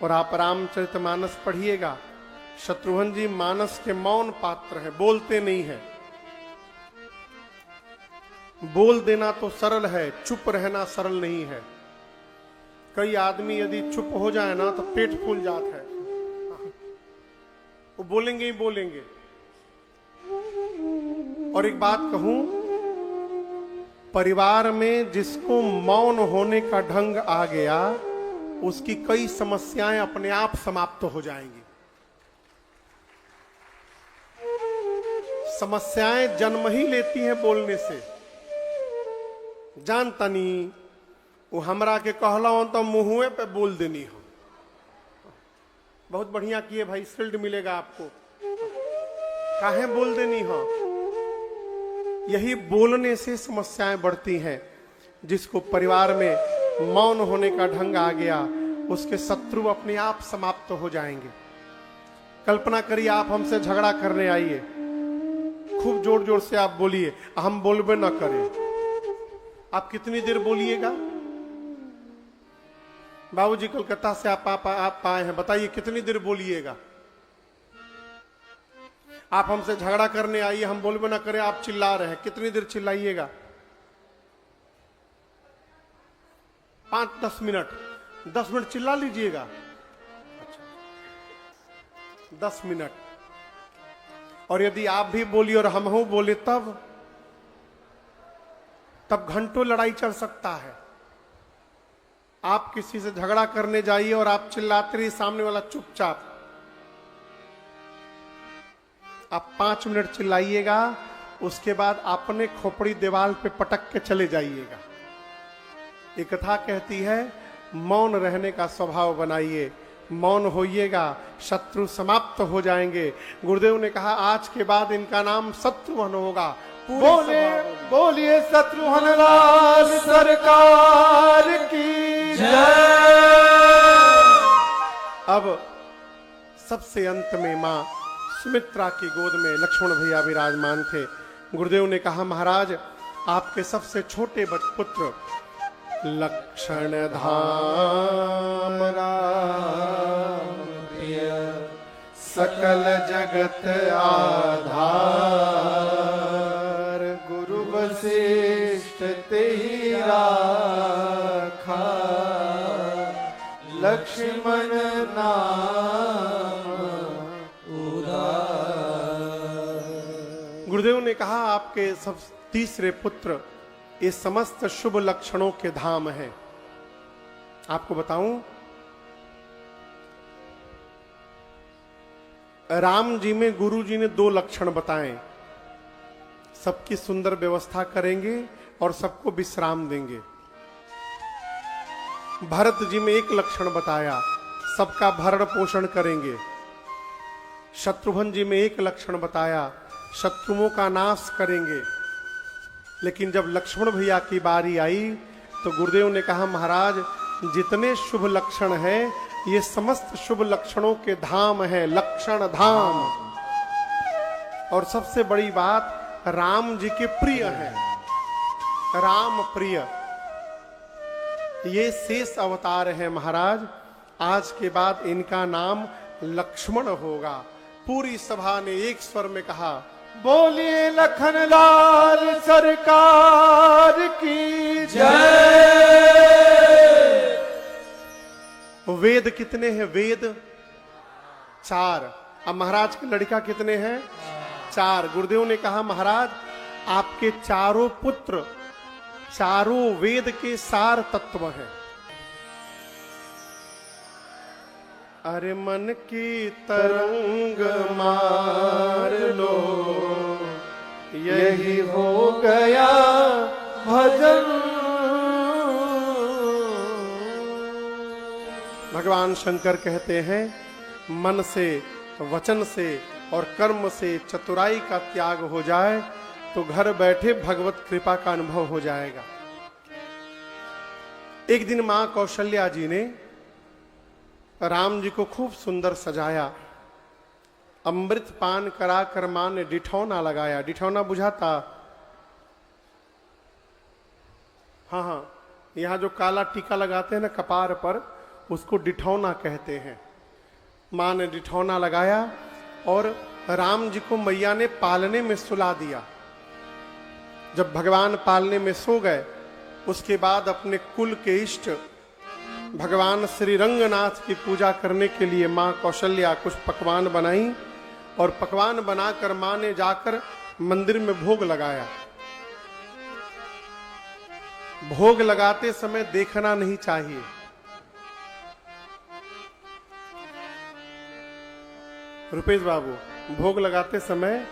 और आप रामचरितमानस पढ़िएगा, शत्रुघ्न जी मानस के मौन पात्र हैं, बोलते नहीं हैं। बोल देना तो सरल है, चुप रहना सरल नहीं है। कई आदमी यदि चुप हो जाए ना तो पेट फूल जाता है, वो बोलेंगे ही बोलेंगे। और एक बात कहूं, परिवार में जिसको मौन होने का ढंग आ गया, उसकी कई समस्याएं अपने आप समाप्त हो जाएंगी। समस्याएं जन्म ही लेती हैं बोलने से। जानता नहीं, वो हमरा के कहला हो तो मुंहुए पे बोल देनी हो। बहुत बढ़िया किए भाई, शील्ड मिलेगा आपको। काहे बोल देनी हो? यही बोलने से समस्याएं बढ़ती हैं। जिसको परिवार में मौन होने का ढंग आ गया, उसके शत्रु अपने आप समाप्त हो जाएंगे। कल्पना करिए, आप हमसे झगड़ा करने आइए, खूब जोर जोर से आप बोलिए, हम बोलबे न करें। आप कितनी देर बोलिएगा? बाबूजी कलकत्ता से आप आए हैं, बताइए कितनी देर बोलिएगा? आप हमसे झगड़ा करने आइए, हम बोलबे ना करें, आप चिल्ला रहे हैं, कितनी देर चिल्लाइएगा? 5-10 मिनट, 10 मिनट चिल्ला लीजिएगा। 10 मिनट। और यदि आप भी बोलिए और हम हो बोले तब घंटों लड़ाई चल सकता है। आप किसी से झगड़ा करने जाइए और आप चिल्लाते रहिए, सामने वाला चुपचाप। आप 5 मिनट चिल्लाइएगा, उसके बाद अपने खोपड़ी दीवार पे पटक के चले जाइएगा। एक कथा कहती है, मौन रहने का स्वभाव बनाइए, मौन होइएगा, शत्रु समाप्त हो जाएंगे। गुरुदेव ने कहा, आज के बाद इनका नाम शत्रुघ्न होगा। बोलिए शत्रुघ्न लाल सरकार की जय। अब सबसे अंत में मां सुमित्रा की गोद में लक्ष्मण भैया विराजमान थे। गुरुदेव ने कहा, महाराज आपके सबसे छोटे पुत्र लक्षण धाम राम प्रिय सकल जगत आधार, गुरु वशिष्ठ तेरा खा लक्ष्मण नाम गुरुदेव ने कहा आपके सब तीसरे पुत्र ये समस्त शुभ लक्षणों के धाम हैं। आपको बताऊं, राम जी में गुरु जी ने 2 लक्षण बताए, सबकी सुंदर व्यवस्था करेंगे और सबको विश्राम देंगे। भरत जी में 1 लक्षण बताया, सबका भरण पोषण करेंगे। शत्रुघ्न जी में 1 लक्षण बताया, शत्रुओं का नाश करेंगे। लेकिन जब लक्ष्मण भैया की बारी आई तो गुरुदेव ने कहा, महाराज जितने शुभ लक्षण हैं ये समस्त शुभ लक्षणों के धाम है, लक्षण धाम। और सबसे बड़ी बात, राम जी के प्रिय हैं, राम प्रिय। ये शेष अवतार है महाराज, आज के बाद इनका नाम लक्ष्मण होगा। पूरी सभा ने एक स्वर में कहा, बोलिए लखन लाल सरकार की जय। वेद कितने हैं? वेद 4। अब महाराज के लड़का कितने हैं? 4। गुरुदेव ने कहा, महाराज आपके चारों पुत्र चारों वेद के सार तत्व हैं। अरे मन की तरंग मार लो, यही हो गया भजन। भगवान शंकर कहते हैं, मन से, वचन से और कर्म से चतुराई का त्याग हो जाए तो घर बैठे भगवत कृपा का अनुभव हो जाएगा। एक दिन मां कौशल्या जी ने राम जी को खूब सुंदर सजाया, अमृत पान कराकर मां ने डिठौना लगाया। डिठौना बुझाता? हाँ हाँ, यहां जो काला टीका लगाते हैं ना कपार पर, उसको डिठौना कहते हैं। मां ने डिठौना लगाया और राम जी को मैया ने पालने में सुला दिया। जब भगवान पालने में सो गए, उसके बाद अपने कुल के इष्ट भगवान श्री रंगनाथ की पूजा करने के लिए मां कौशल्या कुछ पकवान बनाई और पकवान बनाकर मां ने जाकर मंदिर में भोग लगाया। भोग लगाते समय देखना नहीं चाहिए। रुपेश बाबू, भोग लगाते समय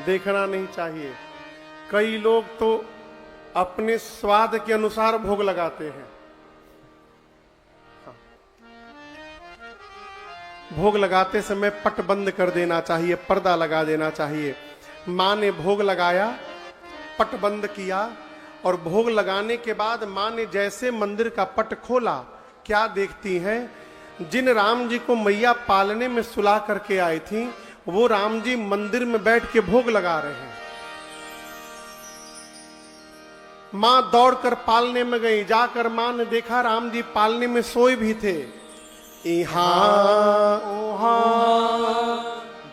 देखना नहीं चाहिए। कई लोग तो अपने स्वाद के अनुसार भोग लगाते हैं। भोग लगाते समय पट बंद कर देना चाहिए, पर्दा लगा देना चाहिए। मां ने भोग लगाया, पट बंद किया और भोग लगाने के बाद मां ने जैसे मंदिर का पट खोला, क्या देखती हैं? जिन राम जी को मैया पालने में सुला करके आई थी, वो राम जी मंदिर में बैठ के भोग लगा रहे हैं। मां दौड़कर पालने में गई, जाकर मां ने देखा राम जी पालने में सोए भी थे।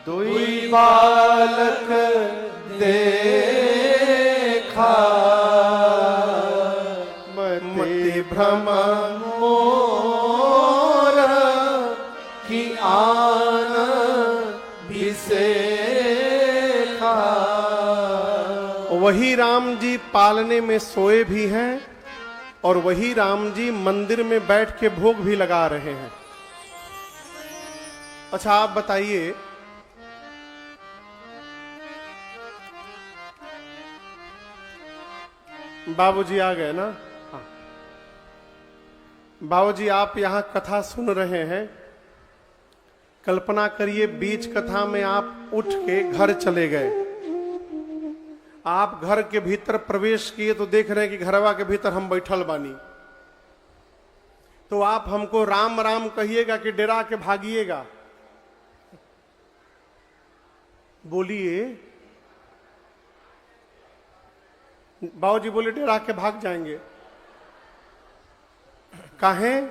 दुई बालक देखा, मति भ्रम मोर की आन बिसेखा। वही राम जी पालने में सोए भी हैं और वही राम जी मंदिर में बैठ के भोग भी लगा रहे हैं। अच्छा आप बताइए, बाबूजी आ गए ना? हाँ बाबूजी, आप यहां कथा सुन रहे हैं। कल्पना करिए बीच कथा में आप उठ के घर चले गए। आप घर के भीतर प्रवेश किए तो देख रहे हैं कि घरवा के भीतर हम बैठल बानी। तो आप हमको राम राम कहिएगा कि डरा के भागिएगा? बोलिए। बाबूजी बोले डरा के भाग जाएंगे। काहें?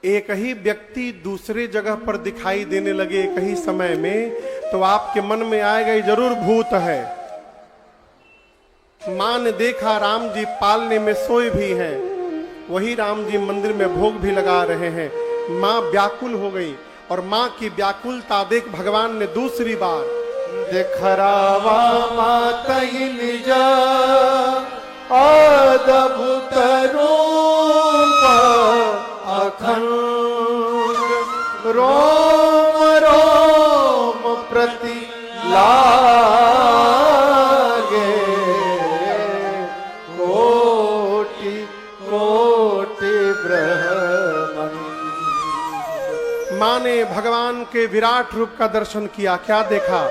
एक ही व्यक्ति दूसरे जगह पर दिखाई देने लगे एक ही समय में, तो आपके मन में आएगा ये जरूर भूत है। मां ने देखा राम जी पालने में सोए भी हैं, वही राम जी मंदिर में भोग भी लगा रहे हैं। मां व्याकुल हो गई और मां की व्याकुलता देख भगवान ने दूसरी बार दिखरावा माता ही निजा अद्भुत रूप अखंड रोम रोम प्रति लागे कोटि कोटि ब्रह्मन। मां ने भगवान के विराट रूप का दर्शन किया। क्या देखा?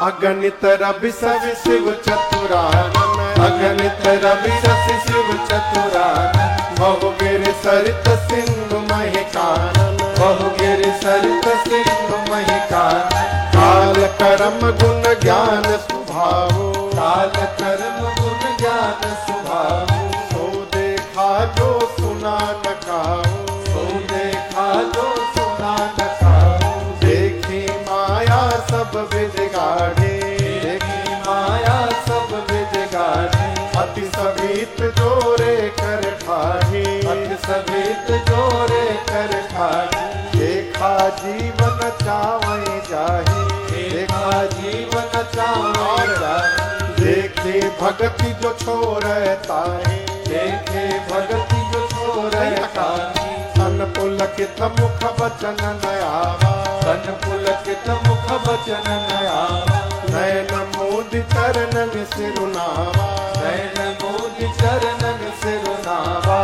अगणित रवि सवि शिव चतुरानन, अगणित रवि शशि शिव चतुरानन, बहुगिर सरित सिंधु महिकानन, बहुगिर सरित सिंधु महिकानन। काल कर्म गुण ज्ञान स्वभाव, काल कर्म गुण ज्ञान स्वभाव। सो देखा जो सुना न काहू, सो देखा जो सुना न काहू। देखी माया सब विद गाढ़े, देखी माया सब विद गाढ़े। अति सभीत जोरे कर ठाढ़े, अति सभीत जोरे कर ठाढ़े। देखा जीवन चावई जाहे, देखा जीवन चावई जाहे। देखे भगति जो छोड़ता है, देखे भगति जो छोड़ता है। सन पुलकित मुख बचन नयावा, सन पुलकित मुख बचन नयावा। नयन मोदि चरणन सिरुनावा, नयन मोदि चरणन सिरुनावा।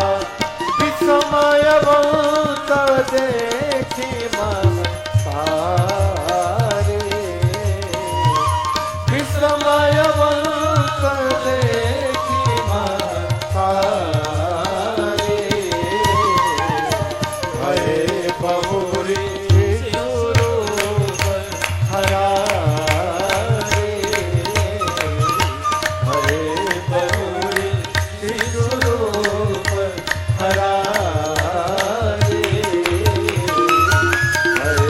विस्मय बहुत देखी मन सारे, विस्मय बहुत देखी मन सारे। भय बहुरी हरा रे, भय बहुरी हरा रे, भय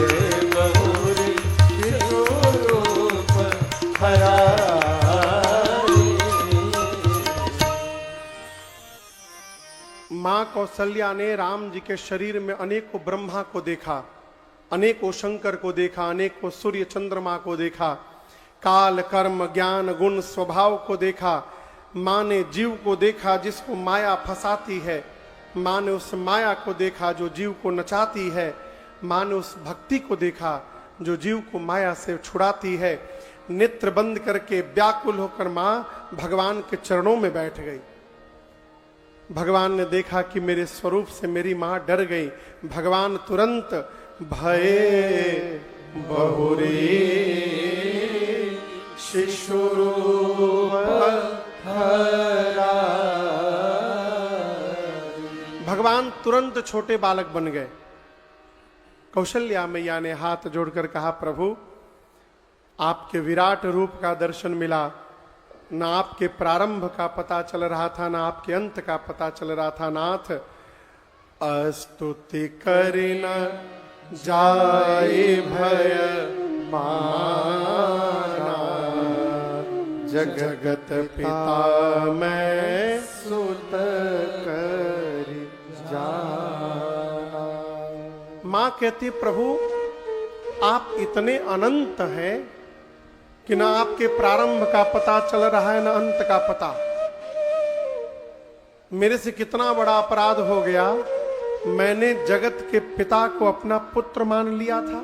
बहुरी हरा रे। मां कौशल्या ने राम जी के शरीर में अनेकों ब्रह्मा को देखा, अनेकों शंकर को देखा, अनेकों सूर्य चंद्रमा को देखा, काल कर्म ज्ञान गुण स्वभाव को देखा। मां ने जीव को देखा जिसको माया फंसाती है, मां ने उस माया को देखा जो जीव को नचाती है, मां ने उस भक्ति को देखा जो जीव को माया से छुड़ाती है। नेत्र बंद करके व्याकुल होकर मां भगवान के चरणों में बैठ गई। भगवान ने देखा कि मेरे स्वरूप से मेरी मां डर गई। भगवान तुरंत भये बहुरी शिशुरूप हरा। भगवान तुरंत छोटे बालक बन गए। कौशल्या मैया ने हाथ जोड़कर कहा, प्रभु आपके विराट रूप का दर्शन मिला, न आपके प्रारंभ का पता चल रहा था, न आपके अंत का पता चल रहा था। नाथ स्तुति करिना जाए भय माना, जगत पिता मैं सुत करि जाना। मां कहती, प्रभु आप इतने अनंत हैं कि ना आपके प्रारंभ का पता चल रहा है, ना अंत का पता। मेरे से कितना बड़ा अपराध हो गया, मैंने जगत के पिता को अपना पुत्र मान लिया था।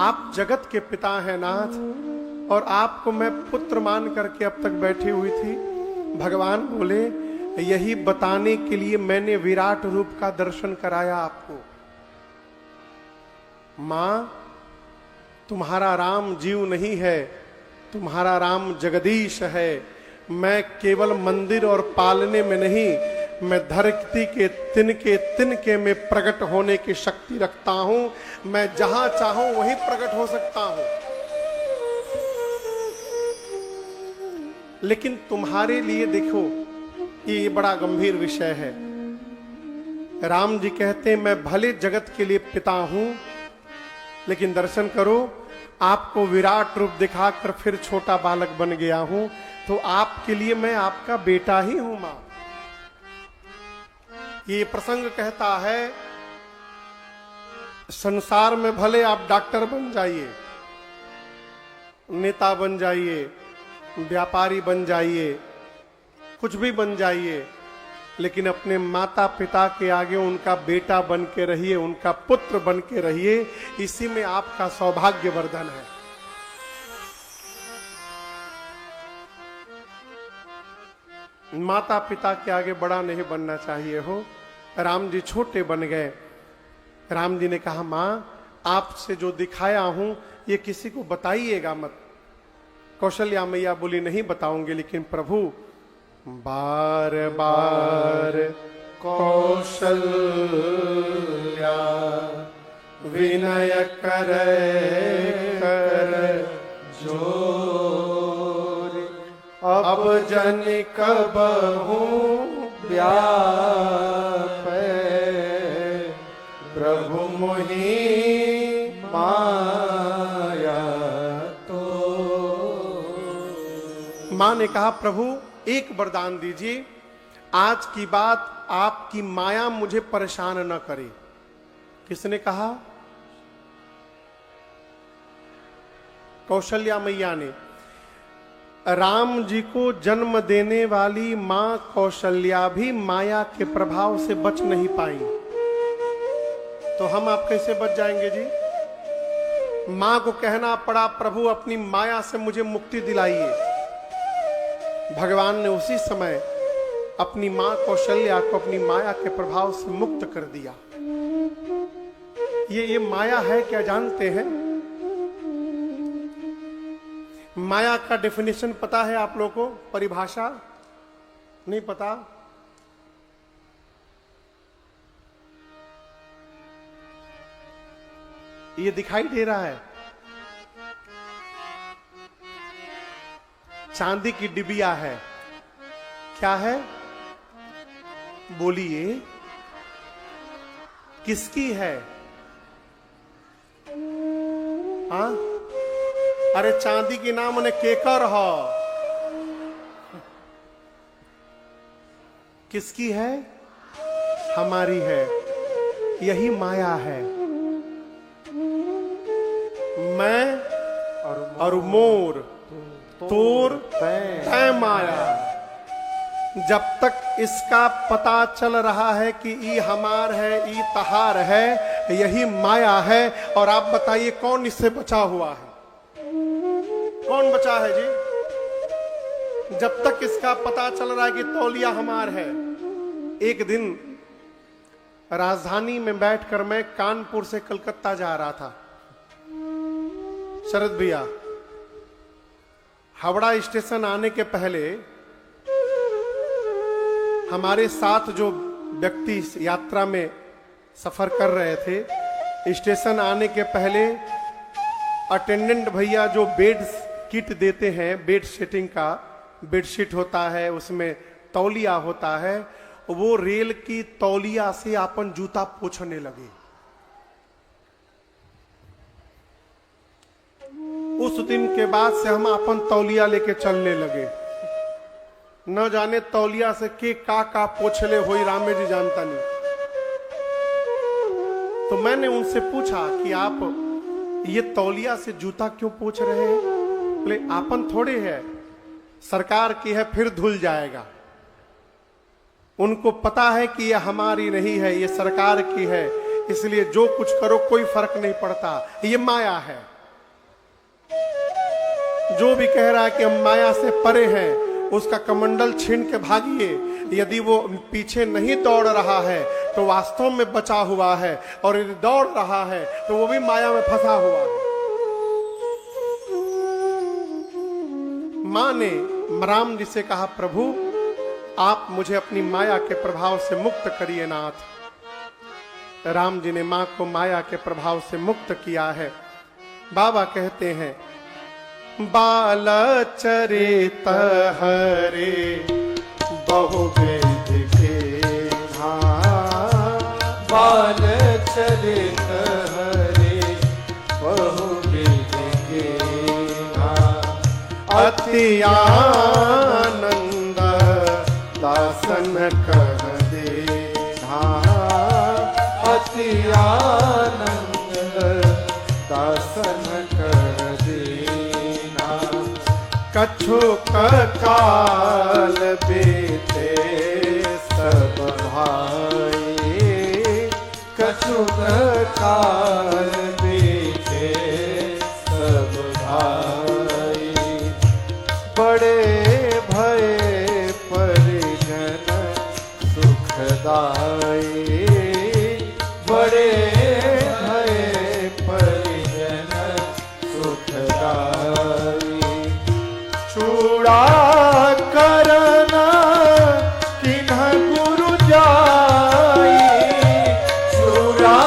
आप जगत के पिता हैं नाथ, और आपको मैं पुत्र मान करके अब तक बैठी हुई थी। भगवान बोले, यही बताने के लिए मैंने विराट रूप का दर्शन कराया आपको। मां, तुम्हारा राम जीव नहीं है, तुम्हारा राम जगदीश है। मैं केवल मंदिर और पालने में नहीं, मैं धरती के तिनके में प्रकट होने की शक्ति रखता हूं। मैं जहां चाहूं वहीं प्रकट हो सकता हूं। लेकिन तुम्हारे लिए देखो, ये बड़ा गंभीर विषय है। राम जी कहते हैं, मैं भले जगत के लिए पिता हूं, लेकिन दर्शन करो, आपको विराट रूप दिखाकर फिर छोटा बालक बन गया हूं, तो आपके लिए मैं आपका बेटा ही हूं। मां, ये प्रसंग कहता है, संसार में भले आप डॉक्टर बन जाइए, नेता बन जाइए, व्यापारी बन जाइए, कुछ भी बन जाइए, लेकिन अपने माता पिता के आगे उनका बेटा बन के रहिए, उनका पुत्र बन के रहिए। इसी में आपका सौभाग्यवर्धन है। माता पिता के आगे बड़ा नहीं बनना चाहिए हो। राम जी छोटे बन गए। राम जी ने कहा, मां आपसे जो दिखाया हूं ये किसी को बताइएगा मत। कौशल्या मैया बोली, नहीं बताऊंगी, लेकिन प्रभु बार बार कौशल्या विनय करे कर जोर, अब जन कब हूँ व्यापै, प्रभु मोहि माया तो। मां ने कहा, प्रभु एक वरदान दीजिए, आज की बात आपकी माया मुझे परेशान न करे। किसने कहा? कौशल्या मैया ने। राम जी को जन्म देने वाली मां कौशल्या भी माया के प्रभाव से बच नहीं पाई, तो हम आप कैसे बच जाएंगे जी? मां को कहना पड़ा, प्रभु अपनी माया से मुझे मुक्ति दिलाइए। भगवान ने उसी समय अपनी मां कौशल्या को अपनी माया के प्रभाव से मुक्त कर दिया। ये माया है क्या जानते हैं? माया का डेफिनेशन पता है आप लोगों को? परिभाषा नहीं पता? ये दिखाई दे रहा है, चांदी की डिबिया है। क्या है? बोलिए, किसकी है? हाँ, अरे चांदी की नाम ने केकर हो। किसकी है? हमारी है। यही माया है। मैं और मोर तोर तै माया। जब तक इसका पता चल रहा है कि ई हमार है, ई तहार है, यही माया है। और आप बताइए कौन इससे बचा हुआ है? कौन बचा है जी? जब तक इसका पता चल रहा है कि तौलिया हमार है। एक दिन राजधानी में बैठकर मैं कानपुर से कलकत्ता जा रहा था। शरद भैया, हावड़ा स्टेशन आने के पहले हमारे साथ जो व्यक्ति यात्रा में सफर कर रहे थे, स्टेशन आने के पहले अटेंडेंट भैया जो बेड किट देते हैं, बेड सेटिंग का बेडशीट होता है, उसमें तौलिया होता है, वो रेल की तौलिया से अपन जूता पोंछने लगे। उस दिन के बाद से हम अपन तौलिया लेके चलने लगे। न जाने तौलिया से के का पोछले होई रामे जी जानता नहीं। तो मैंने उनसे पूछा कि आप ये तौलिया से जूता क्यों पोछ रहे हैं? बोले आपन थोड़े है, सरकार की है, फिर धुल जाएगा। उनको पता है कि ये हमारी नहीं है, ये सरकार की है, इसलिए जो कुछ करो कोई फर्क नहीं पड़ता। ये माया है। जो भी कह रहा है कि हम माया से परे हैं, उसका कमंडल छीन के भागिए। यदि वो पीछे नहीं दौड़ रहा है तो वास्तव में बचा हुआ है, और यदि दौड़ रहा है तो वो भी माया में फंसा हुआ है। मां ने राम जी से कहा, प्रभु आप मुझे अपनी माया के प्रभाव से मुक्त करिए नाथ। राम जी ने मां को माया के प्रभाव से मुक्त किया है। बाबा कहते हैं, बाल चरित हरे बहुवेद के धाम, बाल चरित हरे बहुवेद के धाम, अति आनंद दासन कह दे धाम। दासन कर दीना। कछुक काल बीते सब भाई, कछुक काल बीते सब भाई। बड़े भय परिजन सुखदाई, बड़े भय परिजन सुखदाई। चूड़ा करना किन्ह गुरु जाई, चूड़ा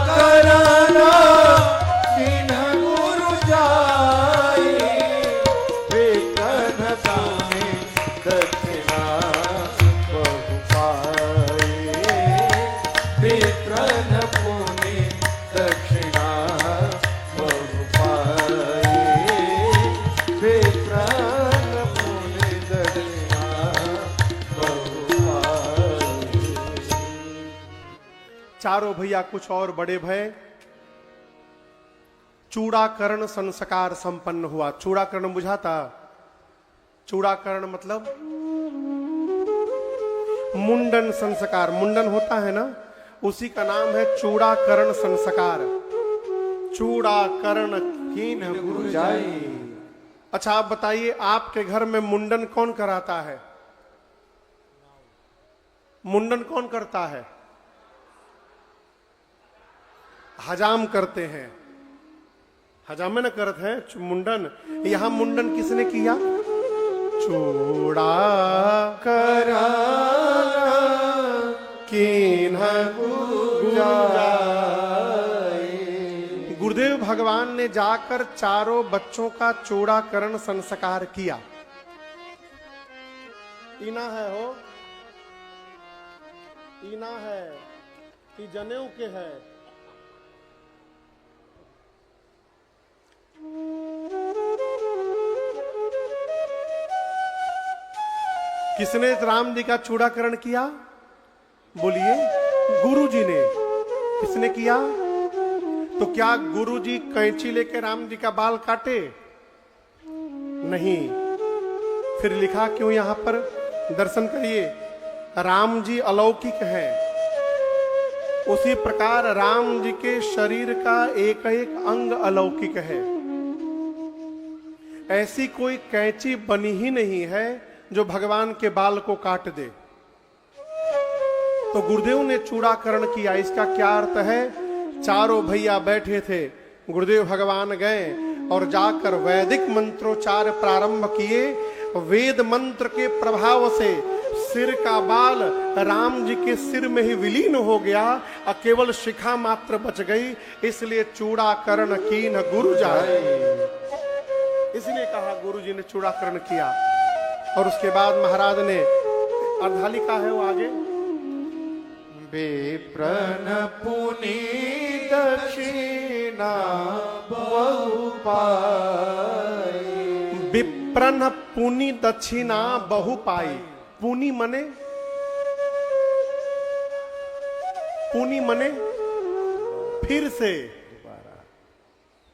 करना किन्ह गुरु जाई। बेकन पुनि दक्षिणा बहु पाई, बेकन पुनि दक्षिणा बहु पाई, बेकन पुनि दक्षिणा बहु पाई। चारों भैया कुछ और बड़े भय। चूड़ाकरण संस्कार संपन्न हुआ। चूड़ाकरण बुझाता? चूड़ाकरण मतलब मुंडन संस्कार। मुंडन होता है ना, उसी का नाम है चूड़ाकरण संस्कार। चूड़ाकरण कीन्ह गुरु जाई। अच्छा आप बताइए, आपके घर में मुंडन कौन कराता है? मुंडन कौन करता है? हजाम करते हैं। हजाम में न करते हैं मुंडन। यहां मुंडन किसने किया? चूड़ा कराना कीन्ह गुरु जाई। गुरुदेव भगवान ने जाकर चारों बच्चों का चूड़ाकरण संस्कार किया। इना है हो, इना है कि जनेऊ के है। किसने राम जी का चूड़ाकरण किया? बोलिए, गुरु जी ने। किसने किया? तो क्या गुरु जी कैंची लेके राम जी का बाल काटे? नहीं। फिर लिखा क्यों? यहां पर दर्शन करिए, राम जी अलौकिक है, उसी प्रकार राम जी के शरीर का एक एक अंग अलौकिक है। ऐसी कोई कैंची बनी ही नहीं है जो भगवान के बाल को काट दे। तो गुरुदेव ने चूड़ाकरण किया। इसका क्या अर्थ है? चारों भैया बैठे थे, गुरुदेव भगवान गए और जाकर वैदिक मंत्रोच्चार प्रारंभ किए। वेद मंत्र के प्रभाव से सिर का बाल राम जी के सिर में ही विलीन हो गया और केवल शिखा मात्र बच गई। इसलिए चूड़ाकरण कीन्ह गुरु जाई। इसलिए कहा गुरु जी ने चूड़ाकरण किया। और उसके बाद महाराज ने अर्धालिका है वो आगे, बेप्रन पुनि दक्षिणा बहु पाई। विप्रन पुनि दक्षिणा बहु पाई। पुनि मने, पुनि मने फिर से,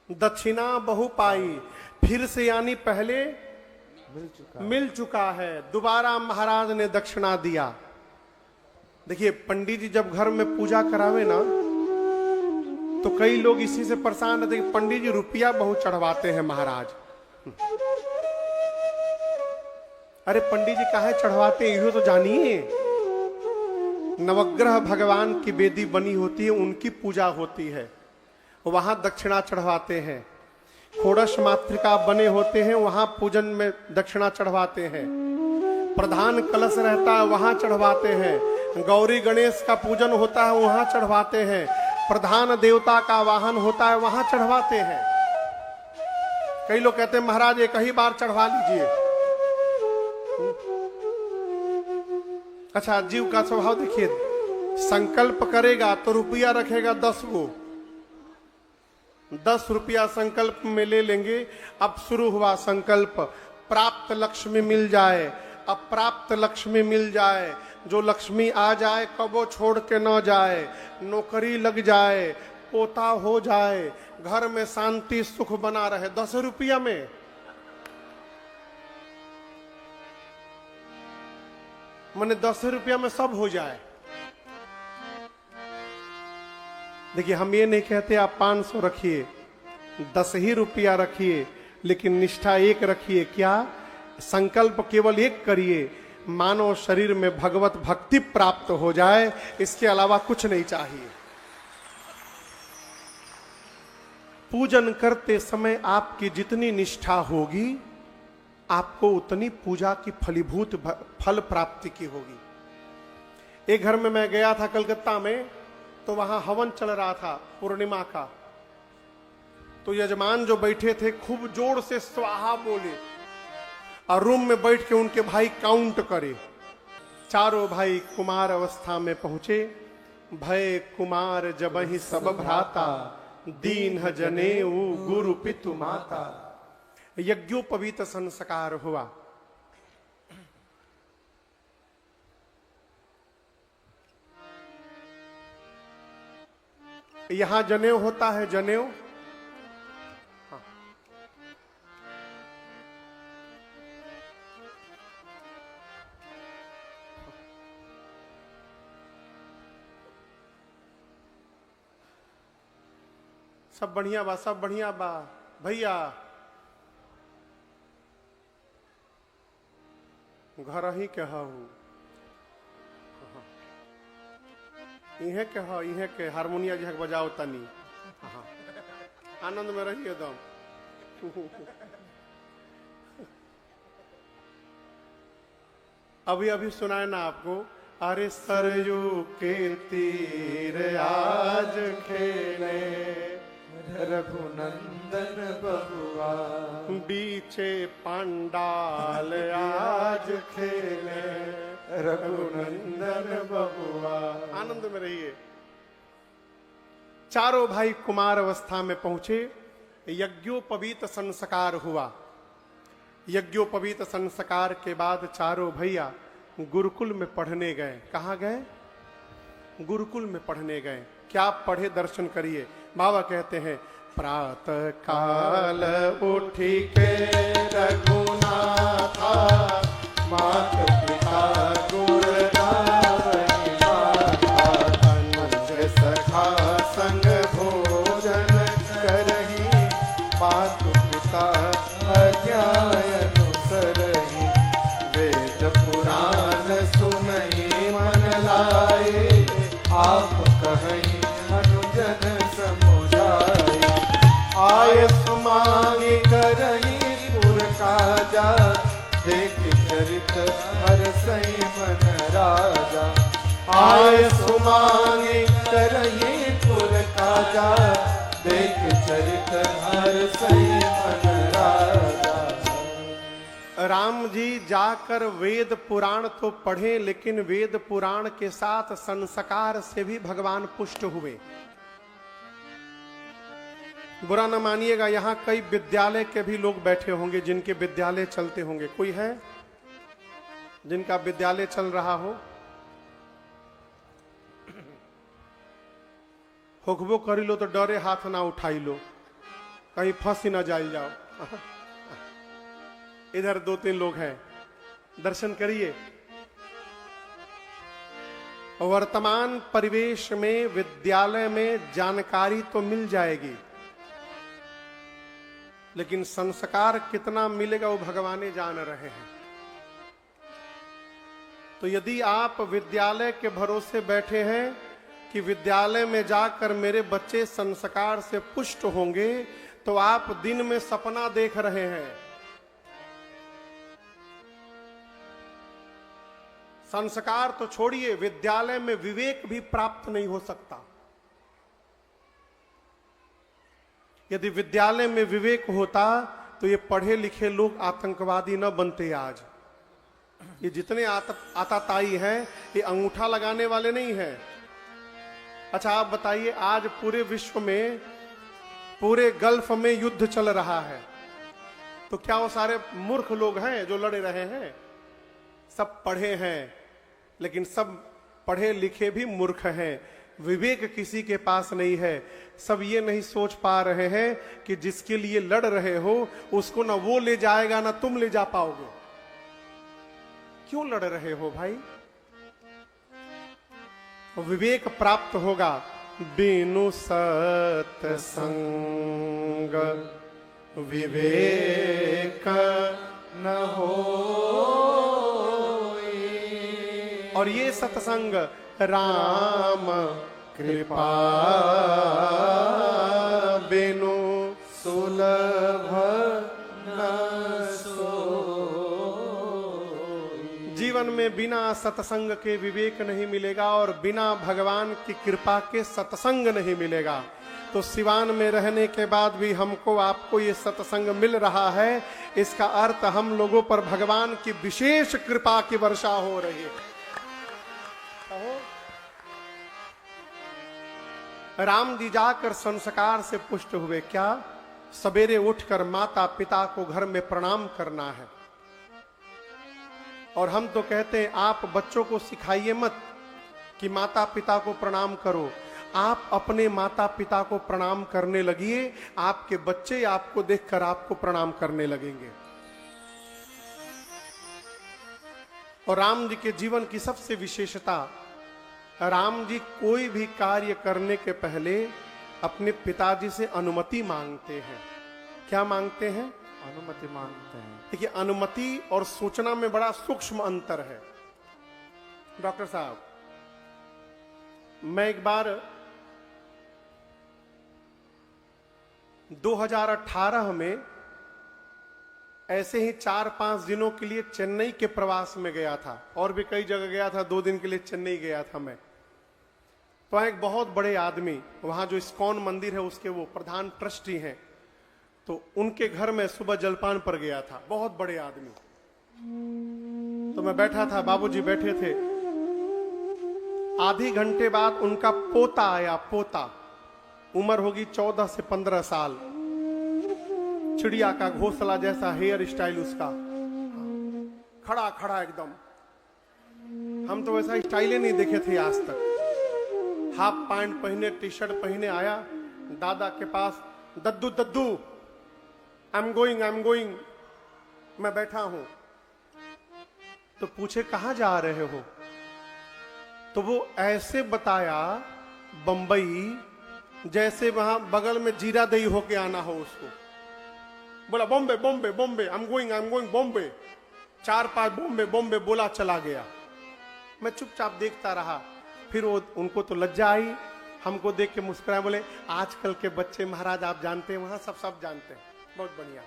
दक्षिणा बहु पाई फिर से, यानी पहले मिल चुका है, दोबारा महाराज ने दक्षिणा दिया। देखिए पंडित जी जब घर में पूजा करावे ना, तो कई लोग इसी से परेशान रहते कि पंडित जी रुपया बहुत चढ़वाते हैं महाराज। अरे पंडित जी काहे चढ़वाते हैं, ये तो जानिए। नवग्रह भगवान की वेदी बनी होती है, उनकी पूजा होती है, वहां दक्षिणा चढ़वाते हैं। षोडश मातृका बने होते हैं, वहां पूजन में दक्षिणा चढ़वाते हैं। प्रधान कलश रहता है, वहां चढ़वाते हैं। गौरी गणेश का पूजन होता है, वहां चढ़वाते हैं। प्रधान देवता का वाहन होता है, वहां चढ़वाते हैं। कई लोग कहते हैं महाराज एक ही बार चढ़वा लीजिए। अच्छा, जीव का स्वभाव देखिए, संकल्प करेगा तो रुपया रखेगा 10 गो, 10 रुपया संकल्प में ले लेंगे। अब शुरू हुआ संकल्प, प्राप्त लक्ष्मी मिल जाए, अब प्राप्त लक्ष्मी मिल जाए, जो लक्ष्मी आ जाए कबो छोड़ के न जाए, नौकरी लग जाए, पोता हो जाए, घर में शांति सुख बना रहे, 10 रुपया में। मैंने 10 रुपया में सब हो जाए। देखिए, हम ये नहीं कहते आप 500 रखिए, 10 ही रुपया रखिए, लेकिन निष्ठा एक रखिए। क्या? संकल्प केवल एक करिए, मानव शरीर में भगवत भक्ति प्राप्त हो जाए, इसके अलावा कुछ नहीं चाहिए। पूजन करते समय आपकी जितनी निष्ठा होगी, आपको उतनी पूजा की फलीभूत फल प्राप्ति की होगी। एक घर में मैं गया था कलकत्ता में, तो वहां हवन चल रहा था पूर्णिमा का। तो यजमान जो बैठे थे खूब जोर से स्वाहा बोले और रूम में बैठ के उनके भाई काउंट करे। चारों भाई कुमार अवस्था में पहुंचे। भय कुमार जबहि सब भ्राता, दीन जनेऊ गुरु पितु माता। यज्ञोपवीत संस्कार हुआ। यहां जनेऊ होता है, जनेऊ। हाँ। सब बढ़िया बा, सब बढ़िया बा भैया। घर ही के हूँ, इहे के हो, इहे के हारमोनिया जी बजाओ तनी। हाँ, आनंद में रहिए एकदम। अभी अभी सुनाए ना आपको, अरे सरयू के तीर आज खेले रघुनंदन बहुआ, बीचे पंडाल आज खेले रघुनंदन बहुआ। आनंद में रहिए। चारों भाई कुमार अवस्था में पहुंचे। यज्ञोपवीत संस्कार हुआ। यज्ञोपवीत संस्कार के बाद चारों भैया गुरुकुल में पढ़ने गए। कहाँ गए? गुरुकुल में पढ़ने गए। क्या पढ़े? दर्शन करिए। बाबा कहते हैं, प्रातः काल उठी के रघुनाथा, मात पिता गुर गावई माता, अनुज सखा संग भोजन करही, मातु पिता अज्ञाय अनुसरही, वेद पुराण सुनई मन लाए, आप कहीं अनुजन समुझाए, आय सुमांगी करही पुर काजा, देख चरित हर सही मन राजा, आय सुमांगी करही पुर काजा, देख चरित हर सही मन राजा। राम जी जाकर वेद पुराण तो पढ़े, लेकिन वेद पुराण के साथ संस्कार से भी भगवान पुष्ट हुए। बुरा न मानिएगा, यहां कई विद्यालय के भी लोग बैठे होंगे जिनके विद्यालय चलते होंगे। कोई है जिनका विद्यालय चल रहा हो? होखबो करी लो तो डरे हाथ ना उठाई लो, कहीं फंस ही ना जाई जाओ। इधर 2-3 लोग हैं, दर्शन करिए। वर्तमान परिवेश में विद्यालय में जानकारी तो मिल जाएगी, लेकिन संस्कार कितना मिलेगा वो भगवान जान रहे हैं। तो यदि आप विद्यालय के भरोसे बैठे हैं कि विद्यालय में जाकर मेरे बच्चे संस्कार से पुष्ट होंगे, तो आप दिन में सपना देख रहे हैं। संस्कार तो छोड़िए, विद्यालय में विवेक भी प्राप्त नहीं हो सकता। यदि विद्यालय में विवेक होता तो ये पढ़े लिखे लोग आतंकवादी न बनते। आज ये जितने आताताई हैं, ये अंगूठा लगाने वाले नहीं हैं। अच्छा आप बताइए, आज पूरे विश्व में, पूरे गल्फ में युद्ध चल रहा है, तो क्या वो सारे मूर्ख लोग हैं जो लड़ रहे हैं? सब पढ़े हैं, लेकिन सब पढ़े लिखे भी मूर्ख हैं। विवेक किसी के पास नहीं है। सब ये नहीं सोच पा रहे हैं कि जिसके लिए लड़ रहे हो उसको ना वो ले जाएगा ना तुम ले जा पाओगे। क्यों लड़ रहे हो भाई? विवेक प्राप्त होगा। बिनु सत्संग विवेक न हो। और ये सत्संग राम कृपा बिनु सुलभ न सोई। जीवन में बिना सत्संग के विवेक नहीं मिलेगा और बिना भगवान की कृपा के सत्संग नहीं मिलेगा। तो सिवान में रहने के बाद भी हमको आपको ये सत्संग मिल रहा है, इसका अर्थ हम लोगों पर भगवान की विशेष कृपा की वर्षा हो रही है। राम जी जाकर संस्कार से पुष्ट हुए। क्या? सवेरे उठकर माता पिता को घर में प्रणाम करना है। और हम तो कहते हैं आप बच्चों को सिखाइए मत कि माता पिता को प्रणाम करो, आप अपने माता पिता को प्रणाम करने लगिए, आपके बच्चे आपको देखकर आपको प्रणाम करने लगेंगे। और राम जी के जीवन की सबसे विशेषता, राम जी कोई भी कार्य करने के पहले अपने पिताजी से अनुमति मांगते हैं। क्या मांगते हैं? अनुमति मांगते हैं। देखिए, अनुमति और सूचना में बड़ा सूक्ष्म अंतर है। डॉक्टर साहब, मैं एक बार 2018 में ऐसे ही 4-5 दिनों के लिए चेन्नई के प्रवास में गया था, और भी कई जगह गया था। 2 दिन के लिए चेन्नई गया था मैं। तो एक बहुत बड़े आदमी, वहां जो इस्कॉन मंदिर है उसके वो प्रधान ट्रस्टी हैं, तो उनके घर में सुबह जलपान पर गया था। बहुत बड़े आदमी। तो मैं बैठा था, बाबूजी बैठे थे। आधे घंटे बाद उनका पोता आया। पोता, उम्र होगी 14 से 15 साल। चिड़िया का घोंसला जैसा हेयर स्टाइल उसका, खड़ा खड़ा एकदम। हम तो वैसा स्टाइल ही नहीं देखे थे आज तक। हाफ पैंट पहने, टी शर्ट पहने आया दादा के पास। दद्दू दद्दू, आई एम गोइंग। मैं बैठा हूं। तो पूछे कहां जा रहे हो? तो वो ऐसे बताया बंबई, जैसे वहां बगल में जीरा दही होके आना हो उसको। बोला Bombay Bombay Bombay, I am going Bombay. 4-5 Bombay बोला, चला गया। मैं चुपचाप देखता रहा। फिर वो, उनको तो लज्जा आई, हमको देख के मुस्कुराए, बोले आजकल के बच्चे महाराज आप जानते हैं, वहां सब जानते हैं। बहुत बढ़िया।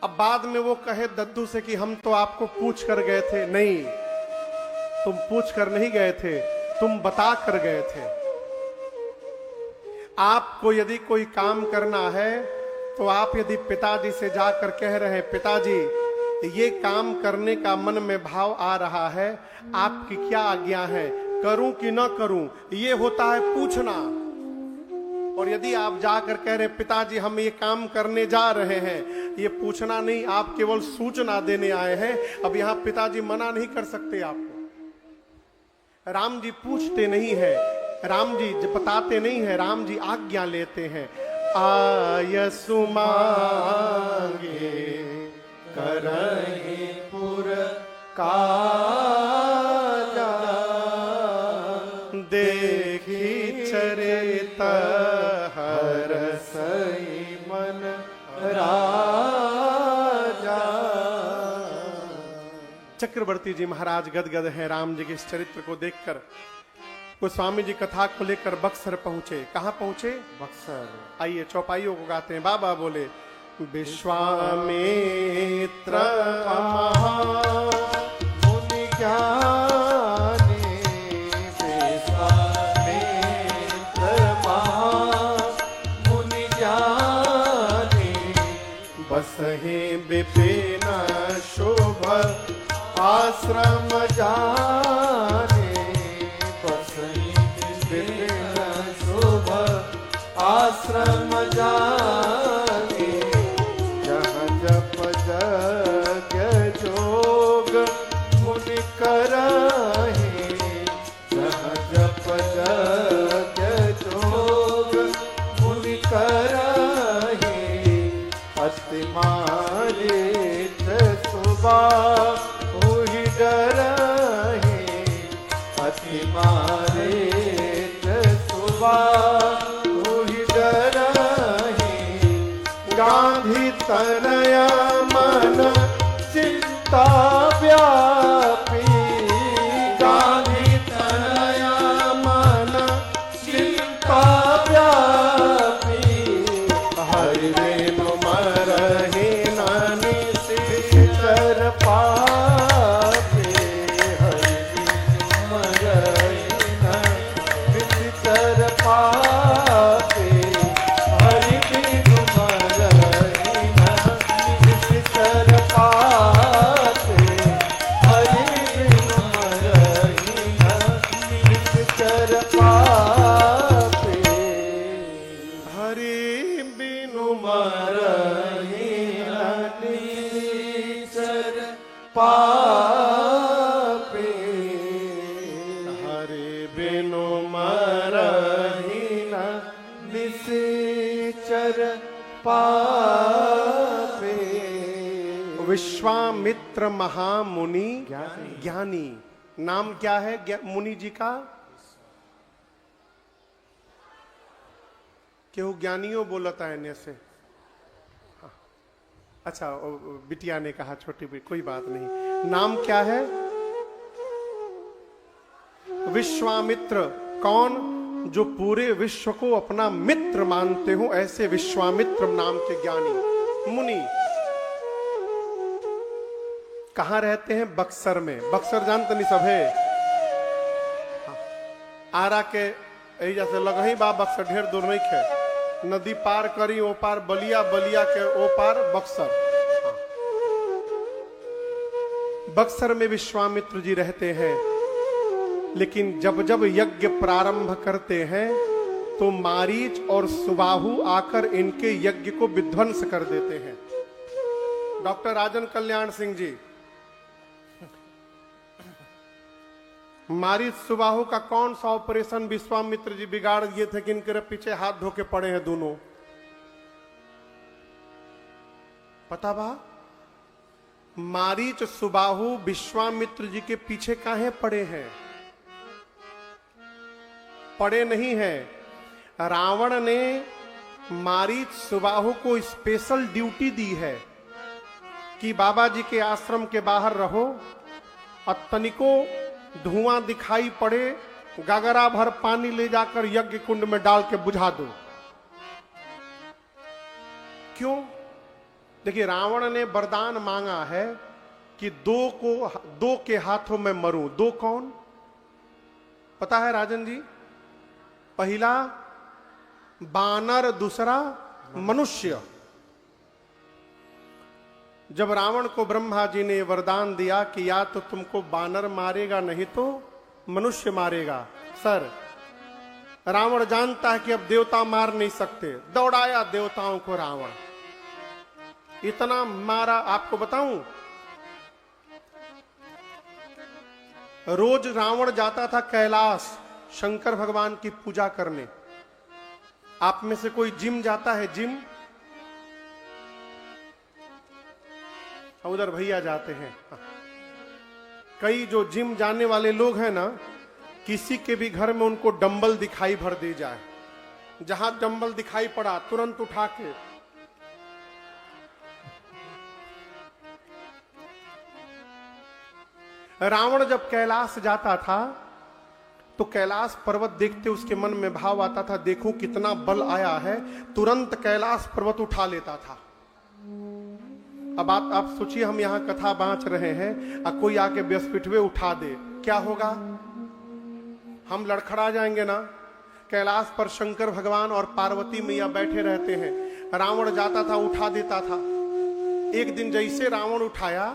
अब बाद में वो कहे दद्दू से कि हम तो आपको पूछ कर गए थे। नहीं, तुम पूछ कर नहीं गए थे, तुम बता कर गए थे। आपको यदि कोई काम करना है तो आप यदि पिताजी से जाकर कह रहे हैं पिताजी ये काम करने का मन में भाव आ रहा है, आपकी क्या आज्ञा है, करूं कि ना करूं, ये होता है पूछना। और यदि आप जाकर कह रहे पिताजी हम ये काम करने जा रहे हैं, ये पूछना नहीं, आप केवल सूचना देने आए हैं। अब यहां पिताजी मना नहीं कर सकते आपको। राम जी पूछते नहीं है, राम जी बताते नहीं है, राम जी आज्ञा लेते हैं। आयसु मांगे करहि पुर काजा, देखी चरित हरसई मन राजा। चक्रवर्ती जी महाराज गदगद हैं राम जी के इस चरित्र को देखकर। गोस्वामी जी कथा को लेकर बक्सर पहुंचे। कहां पहुंचे? बक्सर। आइए चौपाइयों को गाते हैं। बाबा बोले विश्वामित्र मुनि ज्ञानी, विश्वामित्र मुनि ज्ञानी, बसहि विपिन शुभ आश्रम जाने, बसहि विपिन शुभ आश्रम जाने, जहाँ जप यज्ञ जोग मुनि करहि, जहाँ जप अति मारीच सुबाहु ही डरहि, अति मारीच सुबाहु ही डरहि, गांधी तनया मन चिंता व्यापी, गांधी तनया मन चिंता व्यापी, हरि बिनु मरहि न निशिचर पापे, हरि बिनु मरहि न निशिचर पापे, हरि बिनु मरहि न निशिचर पापे, हरि बिनु मरहि न निशिचर पापे, हरि बिनु मरहि न निशिचर पापे, हरि बिनु मरहि न निशिचर पापे। विश्वामित्र महामुनि ज्ञानी। नाम क्या है मुनि जी का? केहू ज्ञानियों बोलता है ने से। हाँ। अच्छा बिटिया ने कहा छोटी बेटी, कोई बात नहीं। नाम क्या है? विश्वामित्र। कौन? जो पूरे विश्व को अपना मित्र मानते हो, ऐसे विश्वामित्र नाम के ज्ञानी मुनि। कहां रहते हैं? बक्सर में। बक्सर जानते नहीं सब है? हाँ। आरा के जैसे लगही बा बक्सर, ढेर दूर नहीं है। नदी पार करी ओ पार बलिया, बलिया के ओ पार बक्सर। हाँ। बक्सर में विश्वामित्र जी रहते हैं। लेकिन जब जब यज्ञ प्रारंभ करते हैं तो मारीच और सुबाहु आकर इनके यज्ञ को विध्वंस कर देते हैं। डॉक्टर राजन कल्याण सिंह जी, मारीच सुबाहु का कौन सा ऑपरेशन विश्वामित्र जी बिगाड़ दिए थे कि इनके पीछे हाथ धो के पड़े हैं दोनों? पता बा? मारीच सुबाहु विश्वामित्र जी के पीछे काहे पड़े हैं? पड़े नहीं हैं। रावण ने मारीच सुबाहु को स्पेशल ड्यूटी दी है कि बाबा जी के आश्रम के बाहर रहो और तनिको धुआं दिखाई पड़े, गगरा भर पानी ले जाकर यज्ञ कुंड में डाल के बुझा दो। क्यों? देखिए, रावण ने वरदान मांगा है कि दो के हाथों में मरूं। दो कौन? पता है राजन जी? पहला बानर, दूसरा मनुष्य। जब रावण को ब्रह्मा जी ने वरदान दिया कि या तो तुमको बानर मारेगा नहीं तो मनुष्य मारेगा, सर रावण जानता है कि अब देवता मार नहीं सकते, दौड़ाया देवताओं को रावण। इतना मारा, आपको बताऊं, रोज रावण जाता था कैलाश शंकर भगवान की पूजा करने। आप में से कोई जिम जाता है? जिम? उधर भैया जाते हैं। कई जो जिम जाने वाले लोग हैं ना, किसी के भी घर में उनको डंबल दिखाई भर दे जाए, जहां डंबल दिखाई पड़ा तुरंत उठा के रावण जब कैलाश जाता था तो कैलाश पर्वत देखते उसके मन में भाव आता था, देखो कितना बल आया है, तुरंत कैलाश पर्वत उठा लेता था। अब आप सोचिए, हम यहां कथा बांच रहे हैं और कोई आके व्यासपीठवे उठा दे, क्या होगा? हम लड़खड़ा जाएंगे ना। कैलाश पर शंकर भगवान और पार्वती मैया बैठे रहते हैं, रावण जाता था उठा देता था। एक दिन जैसे रावण उठाया,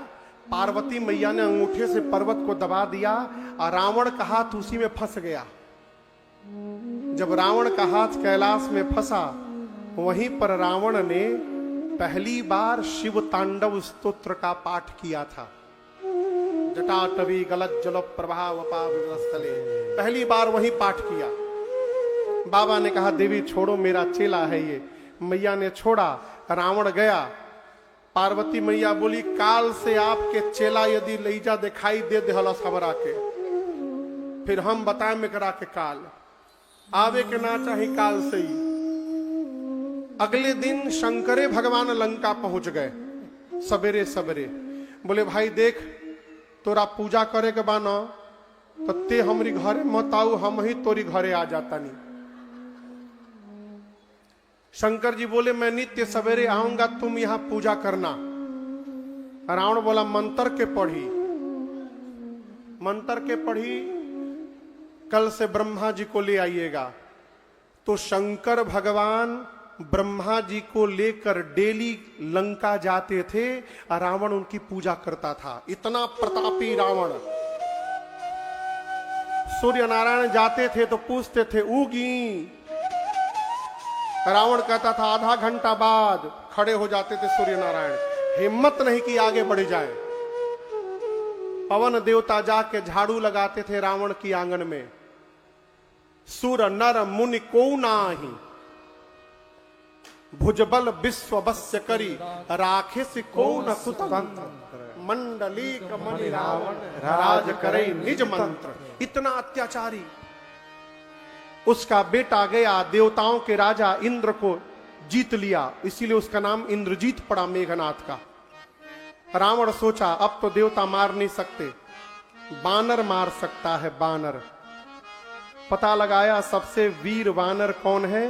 पार्वती मैया ने अंगूठे से पर्वत को दबा दिया और रावण का हाथ उसी में फंस गया। जब रावण का हाथ कैलाश में फंसा, वहीं पर रावण ने पहली बार शिव तांडव स्तोत्र का पाठ किया था। जटाटवी गलत जल प्रवाह वपास्थले, पहली बार वही पाठ किया। बाबा ने कहा देवी छोड़ो, मेरा चेला है ये। मैया ने छोड़ा, रावण गया। पार्वती मैया बोली काल से आपके चेला यदि लईजा दिखाई दे देहलस हमरा के, फिर हम बताए में करा के काल आवे के ना चाही काल से ही। अगले दिन शंकरे भगवान लंका पहुंच गए सवेरे सवेरे। बोले भाई देख तोरा पूजा करे के बा न तो ते हमरी घरे मत आऊ, हम ही तोरी घरे आ जाता नहीं। शंकर जी बोले मैं नित्य सवेरे आऊंगा, तुम यहां पूजा करना। रावण बोला मंत्र के पढ़ी, मंत्र के पढ़ी, कल से ब्रह्मा जी को ले आइएगा। तो शंकर भगवान ब्रह्मा जी को लेकर डेली लंका जाते थे, रावण उनकी पूजा करता था। इतना प्रतापी रावण। सूर्य नारायण जाते थे तो पूछते थे उगी, रावण कहता था आधा घंटा बाद। खड़े हो जाते थे सूर्य नारायण, हिम्मत नहीं कि आगे बढ़ जाए। पवन देवता जाके झाड़ू लगाते थे रावण की आंगन में। सुर नर मुनि को नाही, भुजबल विश्व बस्य करी, राखे से को न कुतंत्र, मंडली कमनि रावण राज करे निज मंत्र। इतना अत्याचारी। उसका बेटा गया देवताओं के राजा इंद्र को जीत लिया, इसीलिए उसका नाम इंद्रजीत पड़ा मेघनाथ का। रावण सोचा अब तो देवता मार नहीं सकते, बानर मार सकता है बानर। पता लगाया सबसे वीर वानर कौन है,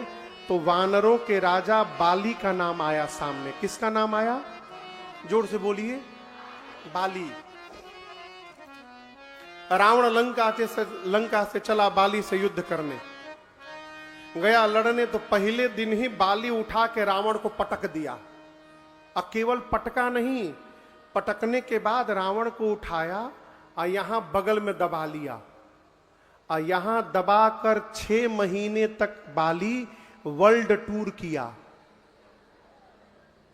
तो वानरों के राजा बाली का नाम आया सामने। किसका नाम आया? जोर से बोलिए, बाली। रावण लंका से चला बाली से युद्ध करने गया। लड़ने तो पहले दिन ही बाली उठा के रावण को पटक दिया। और केवल पटका नहीं, पटकने के बाद रावण को उठाया और यहां बगल में दबा लिया। और यहां दबाकर 6 महीने तक बाली वर्ल्ड टूर किया।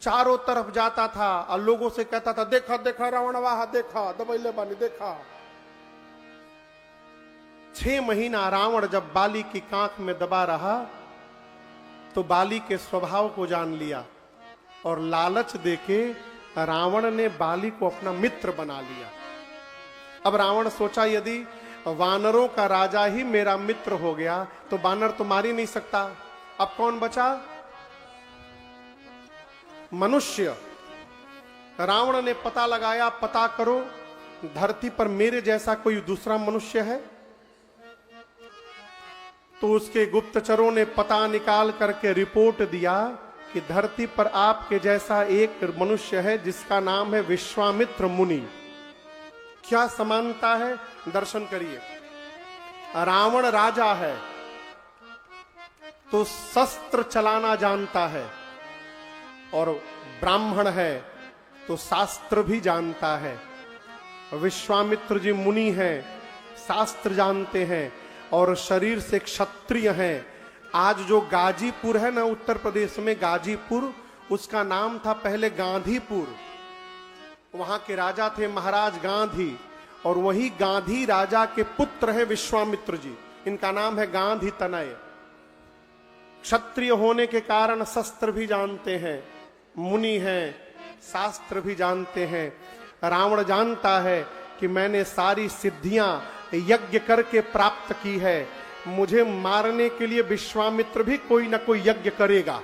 चारों तरफ जाता था और लोगों से कहता था देखा देखा रावण वाह, देखा दबैले बानी, देखा। 6 महीना रावण जब बाली की कांख में दबा रहा तो बाली के स्वभाव को जान लिया और लालच देके रावण ने बाली को अपना मित्र बना लिया। अब रावण सोचा यदि वानरों का राजा ही मेरा मित्र हो गया तो वानर तो मार ही नहीं सकता। अब कौन बचा? मनुष्य। रावण ने पता लगाया, पता करो धरती पर मेरे जैसा कोई दूसरा मनुष्य है। तो उसके गुप्तचरों ने पता निकाल करके रिपोर्ट दिया कि धरती पर आपके जैसा एक मनुष्य है जिसका नाम है विश्वामित्र मुनि। क्या समानता है? दर्शन करिए। रावण राजा है तो शस्त्र चलाना जानता है, और ब्राह्मण है तो शास्त्र भी जानता है। विश्वामित्र जी मुनि हैं, शास्त्र जानते हैं और शरीर से क्षत्रिय हैं। आज जो गाजीपुर है ना उत्तर प्रदेश में, गाजीपुर, उसका नाम था पहले गांधीपुर। वहां के राजा थे महाराज गांधी, और वही गांधी राजा के पुत्र है विश्वामित्र जी। इनका नाम है गांधी तनय। क्षत्रिय होने के कारण शस्त्र भी जानते हैं, मुनि हैं, शास्त्र भी जानते हैं। रावण जानता है कि मैंने सारी सिद्धियां यज्ञ करके प्राप्त की है, मुझे मारने के लिए विश्वामित्र भी कोई ना कोई यज्ञ करेगा।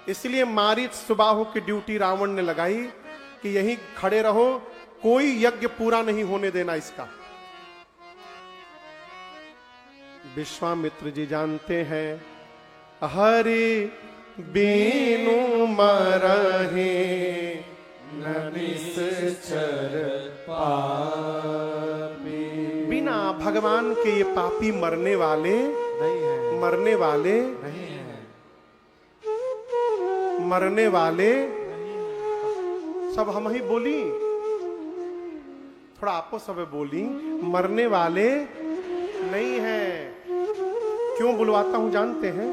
इसलिए मारीच सुबाहु की ड्यूटी रावण ने लगाई कि यहीं खड़े रहो, कोई यज्ञ पूरा नहीं होने देना इसका। विश्वामित्र जी जानते हैं हरि बीनु मरहे निश्चर पापी। बिना भगवान के ये पापी मरने वाले नहीं है, मरने वाले नहीं है, मरने वाले सब हम ही बोली, थोड़ा आपको सब बोली, मरने वाले नहीं है। क्यों बुलवाता हूं जानते हैं?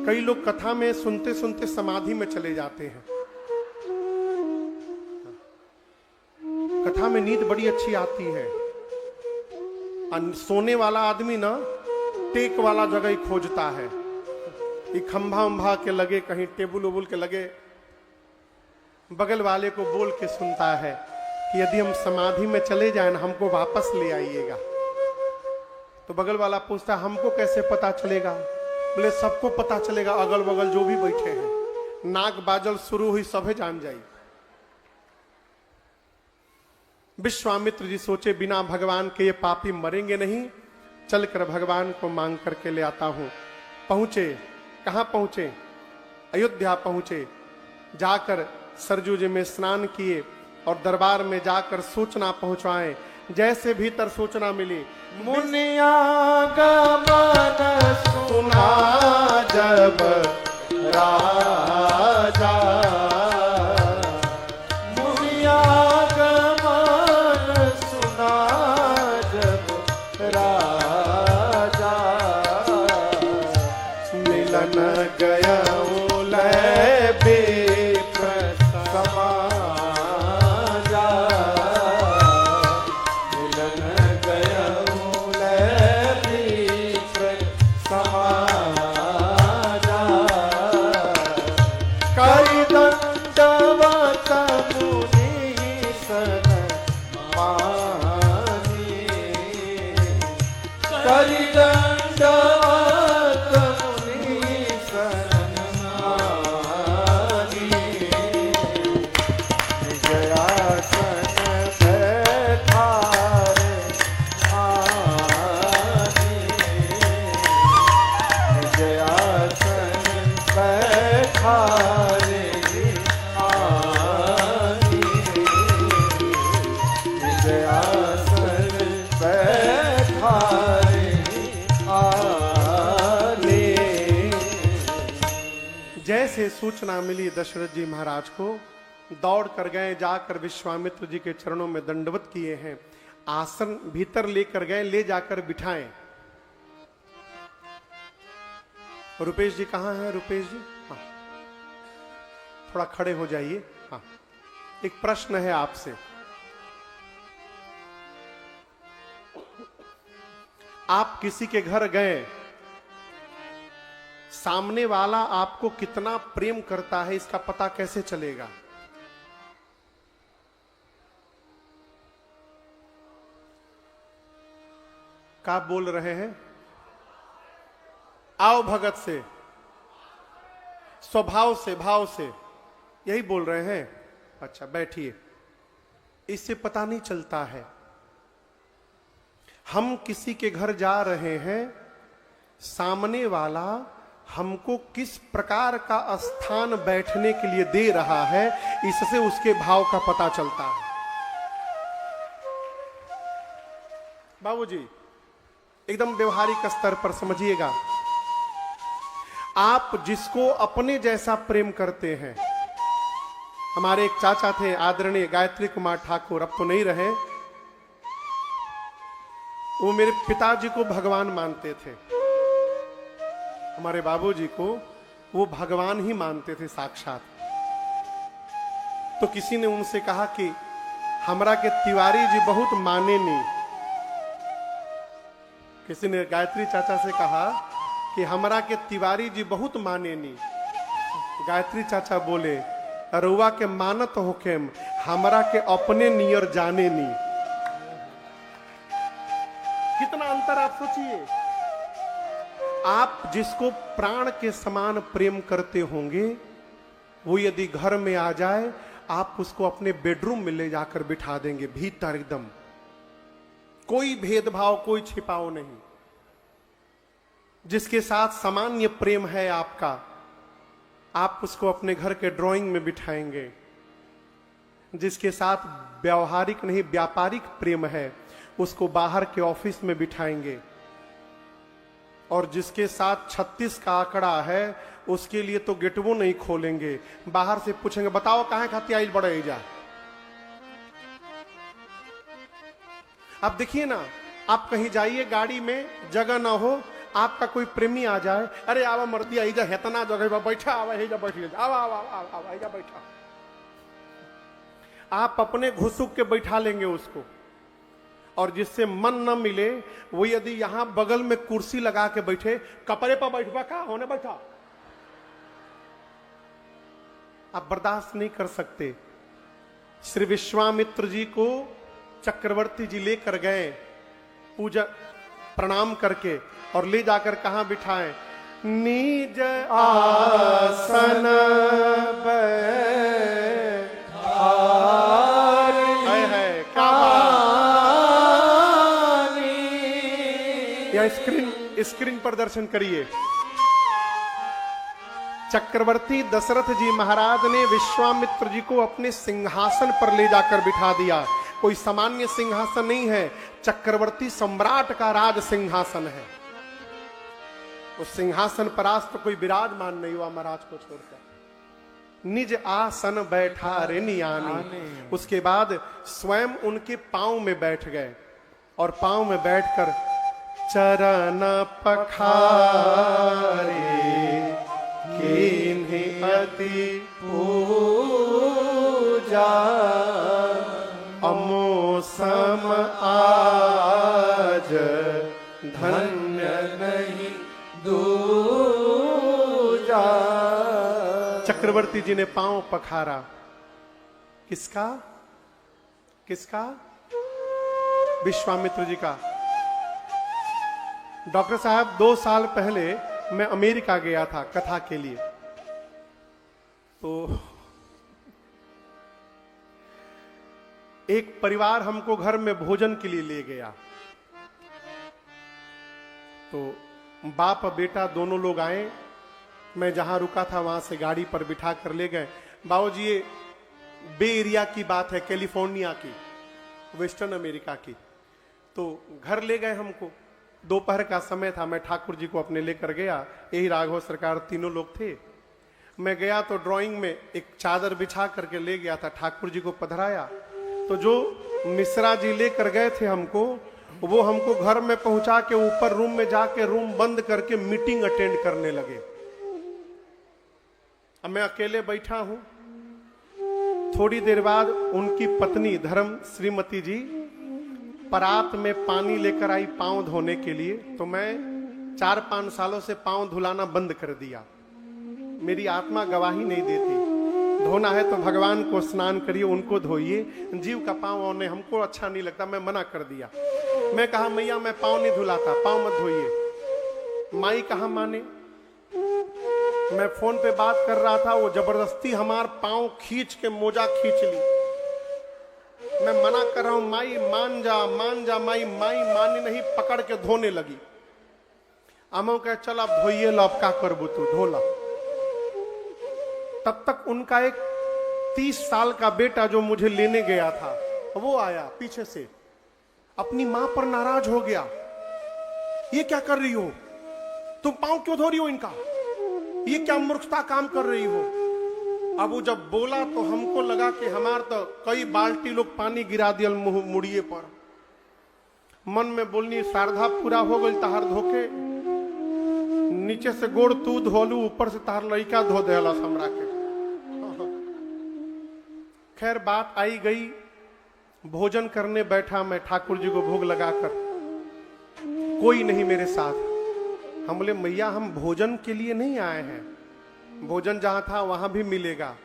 कई लोग कथा में सुनते सुनते समाधि में चले जाते हैं। कथा में नींद बड़ी अच्छी आती है। सोने वाला आदमी ना टेक वाला जगह ही खोजता है। ये खंभा उम्भा के लगे, कहीं टेबुल उबुल के लगे, बगल वाले को बोल के सुनता है कि यदि हम समाधि में चले जाएं ना, हमको वापस ले आइएगा। तो बगल वाला पूछता है हमको कैसे पता चलेगा? बोले सबको पता चलेगा, अगल बगल जो भी बैठे हैं। नाग बाजल शुरू हुई, सभे जान जाई। विश्वामित्र जी सोचे बिना भगवान के ये पापी मरेंगे नहीं, चलकर भगवान को मांग करके ले आता हूं। पहुंचे, कहां पहुंचे? अयोध्या पहुंचे। जाकर सरजू जी में स्नान किए और दरबार में जाकर सूचना पहुंचाएं। जैसे भीतर सूचना मिली, मुनिया गमन सुना जब राजा, मुनिया गमन सुना जब राजा, मिलन गया जैसे सूचना मिली दशरथ जी महाराज को, दौड़ कर गए, जाकर विश्वामित्र जी के चरणों में दंडवत किए हैं। आसन भीतर लेकर गए, ले जाकर बिठाएं। रुपेश जी कहां हैं? रुपेश जी, हाँ थोड़ा खड़े हो जाइए। हाँ, एक प्रश्न है आपसे। आप किसी के घर गए, सामने वाला आपको कितना प्रेम करता है इसका पता कैसे चलेगा? क्या बोल रहे हैं? आओ भगत से, स्वभाव से, भाव से, यही बोल रहे हैं। अच्छा बैठिए। इससे पता नहीं चलता है। हम किसी के घर जा रहे हैं, सामने वाला हमको किस प्रकार का स्थान बैठने के लिए दे रहा है, इससे उसके भाव का पता चलता है। बाबूजी एकदम व्यवहारिक स्तर पर समझिएगा। आप जिसको अपने जैसा प्रेम करते हैं, हमारे एक चाचा थे आदरणीय गायत्री कुमार ठाकुर, अब तो नहीं रहे। वो मेरे पिताजी को भगवान मानते थे। हमारे बाबूजी को वो भगवान ही मानते थे साक्षात। तो किसी ने उनसे कहा कि हमरा के तिवारी जी बहुत माने नहीं। किसी ने गायत्री चाचा से कहा कि हमरा के तिवारी जी बहुत माने नहीं। गायत्री चाचा बोले अरुआ के मानत होकेम, हमरा के अपने नियर जाने नहीं। कितना अंतर आप सोचिए। आप जिसको प्राण के समान प्रेम करते होंगे, वो यदि घर में आ जाए, आप उसको अपने बेडरूम में ले जाकर बिठा देंगे, भीतर एकदम कोई भेदभाव, कोई छिपाव नहीं। जिसके साथ सामान्य प्रेम है आपका, आप उसको अपने घर के ड्राइंग में बिठाएंगे। जिसके साथ व्यवहारिक नहीं व्यापारिक प्रेम है, उसको बाहर के ऑफिस में बिठाएंगे। और जिसके साथ 36 का आंकड़ा है, उसके लिए तो गेटवो नहीं खोलेंगे, बाहर से पूछेंगे बताओ कहां खाती आइल बड़े जा। आप देखिए ना, आप कहीं जाइए गाड़ी में, जगह ना हो, आपका कोई प्रेमी आ जाए, अरे आवा मर्दी आई जा, हेतना जगह बैठा, आवा ही जा बैठ आवा आवा आवा जा बैठा। आप अपने घुसुक के बैठा लेंगे उसको। और जिससे मन न मिले, वो यदि यहां बगल में कुर्सी लगा के बैठे, कपड़े पर बैठवा का होने बैठा। आप बर्दाश्त नहीं कर सकते। श्री विश्वामित्र जी को चक्रवर्ती जी लेकर गए पूजा प्रणाम करके, और ले जाकर कहां बिठाएं? निज आसन है क्या या स्क्रीन पर दर्शन करिए। चक्रवर्ती दशरथ जी महाराज ने विश्वामित्र जी को अपने सिंहासन पर ले जाकर बिठा दिया। कोई सामान्य सिंहासन नहीं है, चक्रवर्ती सम्राट का राज सिंहासन है। उस सिंहासन पर आज तो कोई विराजमान नहीं हुआ महाराज को छोड़कर। निज आसन बैठा रे नियानी। उसके बाद स्वयं उनके पांव में बैठ गए और पांव में बैठकर चरण पखारे किन्हीं अति पूजा अमोसम आज धन्य नहीं दूजा। चक्रवर्ती जी ने पांव पखारा। किसका? किसका? विश्वामित्र जी का। डॉक्टर साहब 2 साल पहले मैं अमेरिका गया था कथा के लिए। तो एक परिवार हमको घर में भोजन के लिए ले गया। तो बाप बेटा दोनों लोग आए। मैं जहां रुका था वहां से गाड़ी पर बिठा कर ले गए। बाबूजी ये बे एरिया की बात है, कैलिफोर्निया की, वेस्टर्न अमेरिका की। तो घर ले गए हमको। दोपहर का समय था। मैं ठाकुर जी को अपने लेकर गया। यही राघव सरकार तीनों लोग थे। मैं गया तो ड्राइंग में एक चादर बिछा करके ले गया था। ठाकुर जी को पधराया तो जो मिश्रा जी लेकर गए थे हमको, वो हमको घर में पहुंचा के ऊपर रूम में जाके रूम बंद करके मीटिंग अटेंड करने लगे। अब मैं अकेले बैठा हूं। थोड़ी देर बाद उनकी पत्नी धर्म श्रीमती जी परात में पानी लेकर आई पांव धोने के लिए। तो मैं 4-5 सालों से पांव धुलाना बंद कर दिया। मेरी आत्मा गवाही नहीं देती। धोना है तो भगवान को स्नान करिए, उनको धोइए, जीव का पांव होने हमको अच्छा नहीं लगता। मैं मना कर दिया। मैं कहा मैया मैं पांव नहीं धुलाता, पांव मत धोइए। माई कहा माने। मैं फोन पे बात कर रहा था, वो जबरदस्ती हमार पांव खींच के मोजा खींच ली। मैं मना कर रहा हूं माई मान जा मान जा। माई मानी नहीं, पकड़ के धोने लगी। अमो कह चल अब धोइए लो, अब का करबू तू, धो ला। तब तक उनका एक 30 साल का बेटा जो मुझे लेने गया था वो आया पीछे से। अपनी मां पर नाराज हो गया। ये क्या कर रही हो तुम? पांव क्यों धो रही हो इनका? ये क्या मूर्खता काम कर रही हो? अब वो जब बोला तो हमको लगा कि हमार तो कई बाल्टी लोग पानी गिरा दिया मुड़िए पर। मन में बोलनी शारदा पूरा हो गई तहार धोके। नीचे से गोड़ तू धोलू, ऊपर से तहार लड़का धो देला हमरा के। खैर बात आई गई। भोजन करने बैठा मैं ठाकुर जी को भोग लगाकर। कोई नहीं मेरे साथ। हम बोले मैया हम भोजन के लिए नहीं आए हैं, भोजन जहां था वहां भी मिलेगा,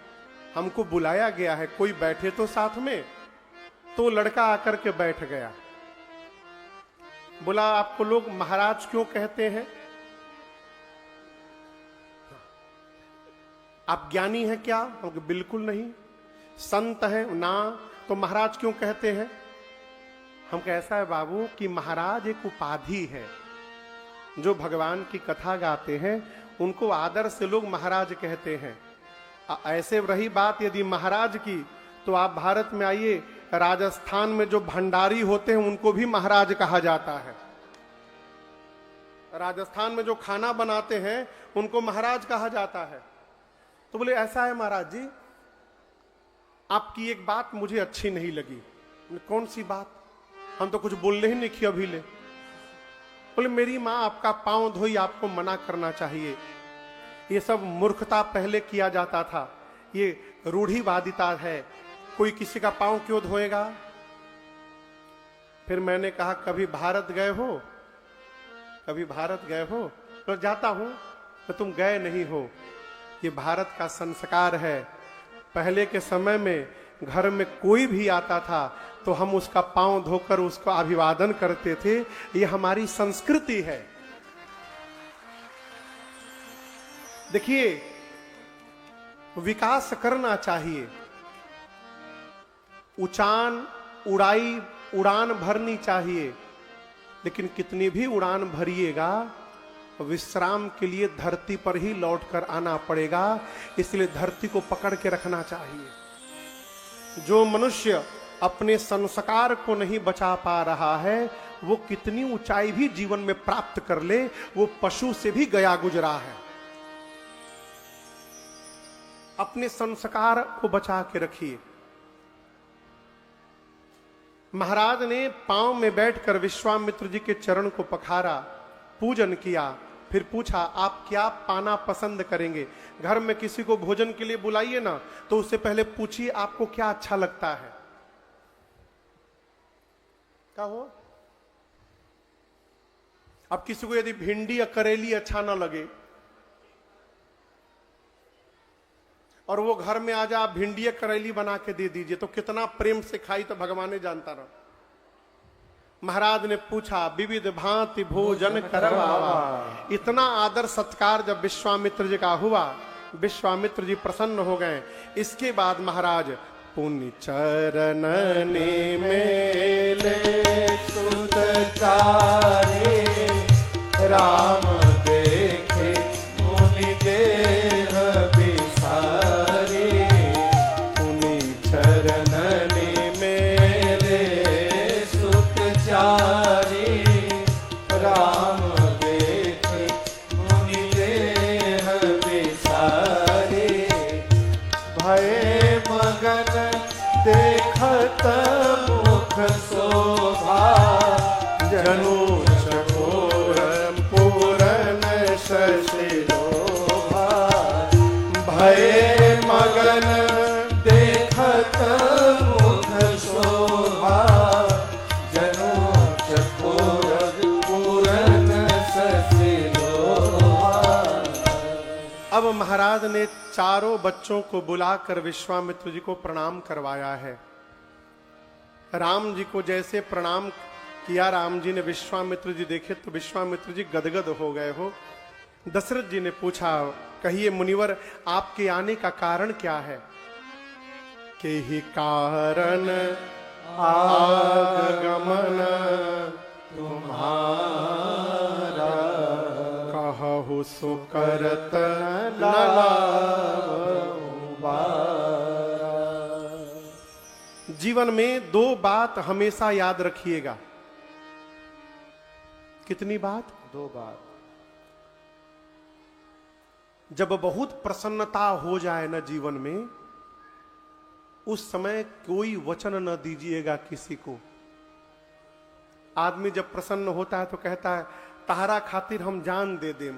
हमको बुलाया गया है, कोई बैठे तो साथ में। तो लड़का आकर के बैठ गया। बोला आपको लोग महाराज क्यों कहते हैं? आप ज्ञानी हैं क्या? हम बिल्कुल नहीं। संत हैं ना? तो महाराज क्यों कहते हैं? हम कैसा है बाबू कि महाराज एक उपाधि है। जो भगवान की कथा गाते हैं उनको आदर से लोग महाराज कहते हैं। ऐसे रही बात यदि महाराज की, तो आप भारत में आइए, राजस्थान में जो भंडारी होते हैं उनको भी महाराज कहा जाता है। राजस्थान में जो खाना बनाते हैं उनको महाराज कहा जाता है। तो बोले ऐसा है महाराज जी, आपकी एक बात मुझे अच्छी नहीं लगी। कौन सी बात? हम तो कुछ बोलने ही नहीं किया अभी ले। बोले मेरी माँ आपका पांव धोई, आपको मना करना चाहिए। ये सब मूर्खता पहले किया जाता था, ये रूढ़िवादिता है। कोई किसी का पांव क्यों धोएगा? फिर मैंने कहा कभी भारत गए हो? कभी भारत गए हो? तो जाता हूं। तो तुम गए नहीं हो। ये भारत का संस्कार है। पहले के समय में घर में कोई भी आता था तो हम उसका पांव धोकर उसको अभिवादन करते थे। ये हमारी संस्कृति है। देखिए, विकास करना चाहिए, उड़ान भरनी चाहिए, लेकिन कितनी भी उड़ान भरिएगा विश्राम के लिए धरती पर ही लौटकर आना पड़ेगा। इसलिए धरती को पकड़ के रखना चाहिए। जो मनुष्य अपने संस्कार को नहीं बचा पा रहा है, वो कितनी ऊंचाई भी जीवन में प्राप्त कर ले, वो पशु से भी गया गुजरा है। अपने संस्कार को बचा के रखिए। महाराज ने पांव में बैठकर विश्वामित्र जी के चरण को पखारा, पूजन किया, फिर पूछा आप क्या पाना पसंद करेंगे? घर में किसी को भोजन के लिए बुलाइए ना, तो उससे पहले पूछिए आपको क्या अच्छा लगता है। क्या हो? अब किसी को यदि भिंडी या करेली अच्छा ना लगे और वो घर में आ जा, आप भिंडी या करेली बना के दे दीजिए, तो कितना प्रेम से खाई तो भगवान ने जानता रहा। महाराज ने पूछा विविध भांति भोजन करवावा। इतना आदर सत्कार जब विश्वामित्र जी का हुआ, विश्वामित्र जी प्रसन्न हो गए। इसके बाद महाराज पुण्य चरण मेले सुत चारे, राम देखे मुनि देह बिसारे। पुण्य चरण मेले सुत चारे, राम देखे मुनि देह बिसारे। भय मगन देखत मुख शोभा, जनु चकोर पूरन शशि लोभा। भय मगन देखत मुख शोभा, जनु चकोर पूरन शशि लोभा। अब महाराज ने चारों बच्चों को बुलाकर विश्वामित्र जी को प्रणाम करवाया है। राम जी को जैसे प्रणाम किया, राम जी ने विश्वामित्र जी देखे तो विश्वामित्र जी गदगद हो गए हो। दशरथ जी ने पूछा कहिए मुनिवर आपके आने का कारण क्या है? के ही कारण आगमन तुम्हारा, कहु सो करत जीवन में दो बात हमेशा याद रखिएगा। कितनी बात? दो बात। जब बहुत प्रसन्नता हो जाए ना जीवन में, उस समय कोई वचन न दीजिएगा किसी को। आदमी जब प्रसन्न होता है तो कहता है तहारा खातिर हम जान दे दें।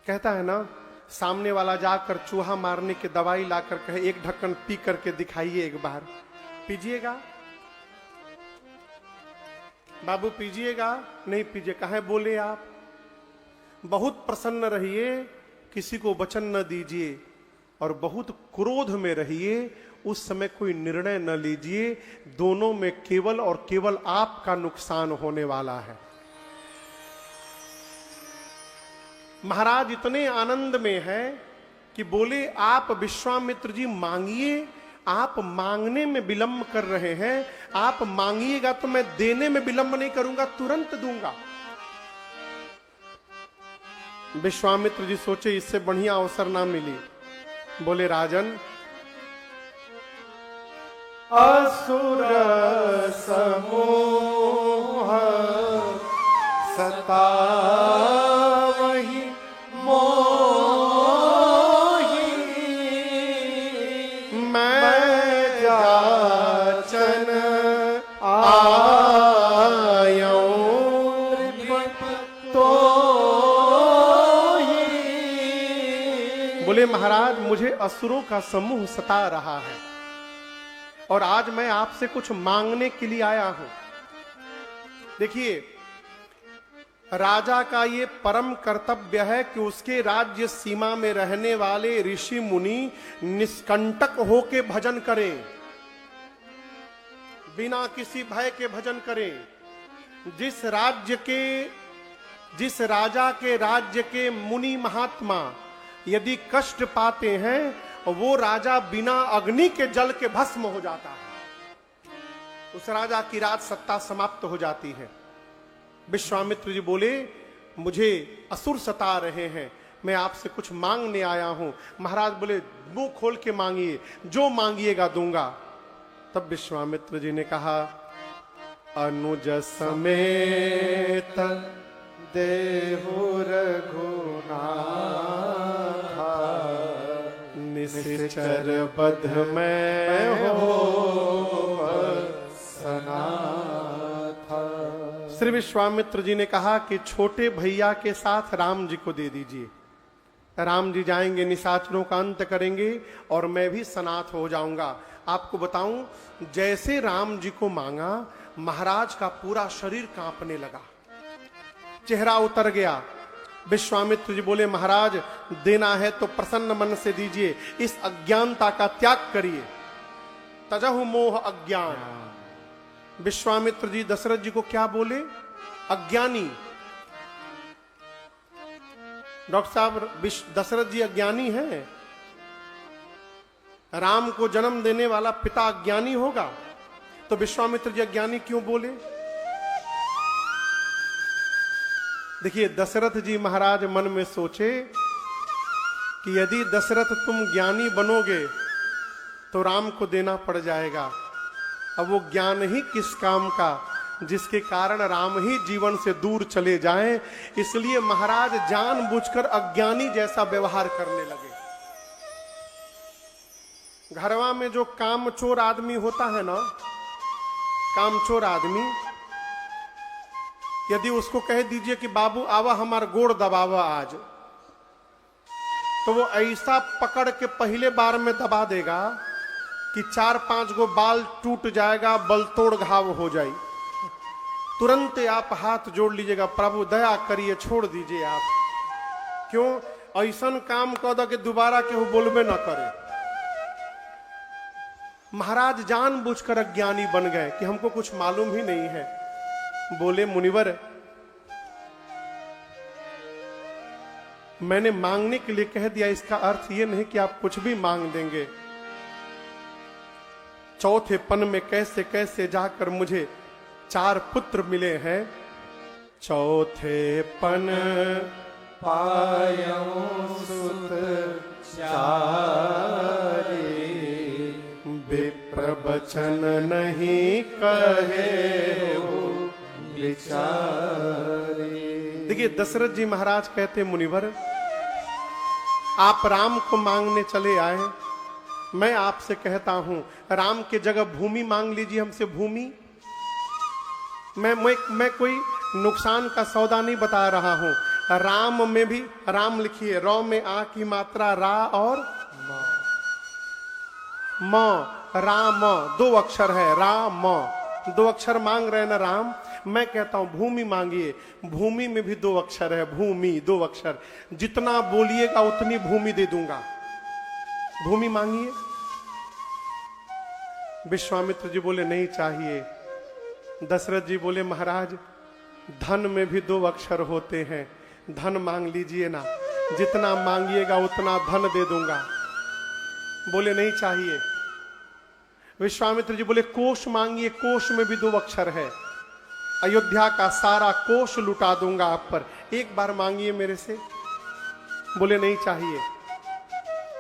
कहता है ना, सामने वाला जाकर चूहा मारने की दवाई लाकर कहे एक ढक्कन पी करके दिखाइए, एक बार पीजिएगा? बाबू पीजिएगा? नहीं पीजिए। कहे बोले आप? बहुत प्रसन्न रहिए, किसी को वचन न दीजिए, और बहुत क्रोध में रहिए, उस समय कोई निर्णय न लीजिए। दोनों में केवल और केवल आपका नुकसान होने वाला है। महाराज इतने आनंद में है कि बोले आप विश्वामित्र जी मांगिए, आप मांगने में विलंब कर रहे हैं, आप मांगिएगा तो मैं देने में विलंब नहीं करूंगा, तुरंत दूंगा। विश्वामित्र जी सोचे इससे बढ़िया अवसर ना मिली। बोले राजन, असुर समूह सतावहि मोहि, मैं जाचन आयऊं तोहि। बोले महाराज मुझे असुरों का समूह सता रहा है और आज मैं आपसे कुछ मांगने के लिए आया हूं। देखिए, राजा का ये परम कर्तव्य है कि उसके राज्य सीमा में रहने वाले ऋषि मुनि निष्कंटक होके भजन करें, बिना किसी भय के भजन करें। जिस राजा के राज्य के मुनि महात्मा यदि कष्ट पाते हैं, वो राजा बिना अग्नि के जल के भस्म हो जाता है, उस राजा की राज सत्ता समाप्त हो जाती है। विश्वामित्र जी बोले, मुझे असुर सता रहे हैं, मैं आपसे कुछ मांगने आया हूं। महाराज बोले, मुंह खोल के मांगिए, जो मांगिएगा दूंगा। तब विश्वामित्र जी ने कहा, अनुज समेत देहु रघुनाथा, निश्चर बध में हो सनाथा। श्री विश्वामित्र जी ने कहा कि छोटे भैया के साथ राम जी को दे दीजिए। राम जी जाएंगे, निशाचरों का अंत करेंगे और मैं भी सनाथ हो जाऊंगा। आपको बताऊं, जैसे राम जी को मांगा, महाराज का पूरा शरीर कांपने लगा, चेहरा उतर गया। विश्वामित्र जी बोले, महाराज देना है तो प्रसन्न मन से दीजिए, इस अज्ञानता का त्याग करिए। तजहु मोह अज्ञान। विश्वामित्र जी दशरथ जी को क्या बोले? अज्ञानी। डॉक्टर साहब, दशरथ जी अज्ञानी हैं? राम को जन्म देने वाला पिता अज्ञानी होगा? तो विश्वामित्र जी अज्ञानी क्यों बोले? देखिए, दशरथ जी महाराज मन में सोचे कि यदि दशरथ तुम ज्ञानी बनोगे तो राम को देना पड़ जाएगा। अब वो ज्ञान ही किस काम का, जिसके कारण राम ही जीवन से दूर चले जाएं। इसलिए महाराज जानबूझकर अज्ञानी जैसा व्यवहार करने लगे। घरवा में जो कामचोर आदमी होता है ना, कामचोर आदमी, यदि उसको कह दीजिए कि बाबू आवा हमार गोड़ दबावा आज, तो वो ऐसा पकड़ के पहले बार में दबा देगा कि 4-5 गो बाल टूट जाएगा, बल तोड़ घाव हो जाए। तुरंत आप हाथ जोड़ लीजिएगा, प्रभु दया करिए, छोड़ दीजिए आप। क्यों? ऐसा काम कर दो कि दोबारा केहू बोलबे ना करे। महाराज जानबूझकर अज्ञानी बन गए कि हमको कुछ मालूम ही नहीं है। बोले, मुनिवर, मैंने मांगने के लिए कह दिया, इसका अर्थ यह नहीं कि आप कुछ भी मांग देंगे। चौथे पन में कैसे कैसे जाकर मुझे 4 पुत्र मिले हैं। चौथे पन पायो सुत चारी, विप्र बचन नहीं कहे विचारी। देखिए, दशरथ जी महाराज कहते, मुनिवर आप राम को मांगने चले आए, मैं आपसे कहता हूं राम के जगह भूमि मांग लीजिए हमसे। भूमि, मैं कोई नुकसान का सौदा नहीं बता रहा हूं। राम में भी, राम लिखिए, रौ में आ की मात्रा रा और म, राम 2 अक्षर है, राम 2 अक्षर मांग रहे ना राम। मैं कहता हूं भूमि मांगिए, भूमि में भी 2 अक्षर है, भूमि 2 अक्षर। जितना बोलिएगा उतनी भूमि दे दूंगा। भूमि मांगिए। विश्वामित्र जी बोले, नहीं चाहिए। दशरथ जी बोले, महाराज धन में भी 2 अक्षर होते हैं, धन मांग लीजिए ना, जितना मांगिएगा उतना धन दे दूंगा। बोले, नहीं चाहिए। विश्वामित्र जी बोले, कोष मांगिए, कोष में भी 2 अक्षर है, अयोध्या का सारा कोष लुटा दूंगा आप पर, एक बार मांगिए मेरे से। बोले, नहीं चाहिए।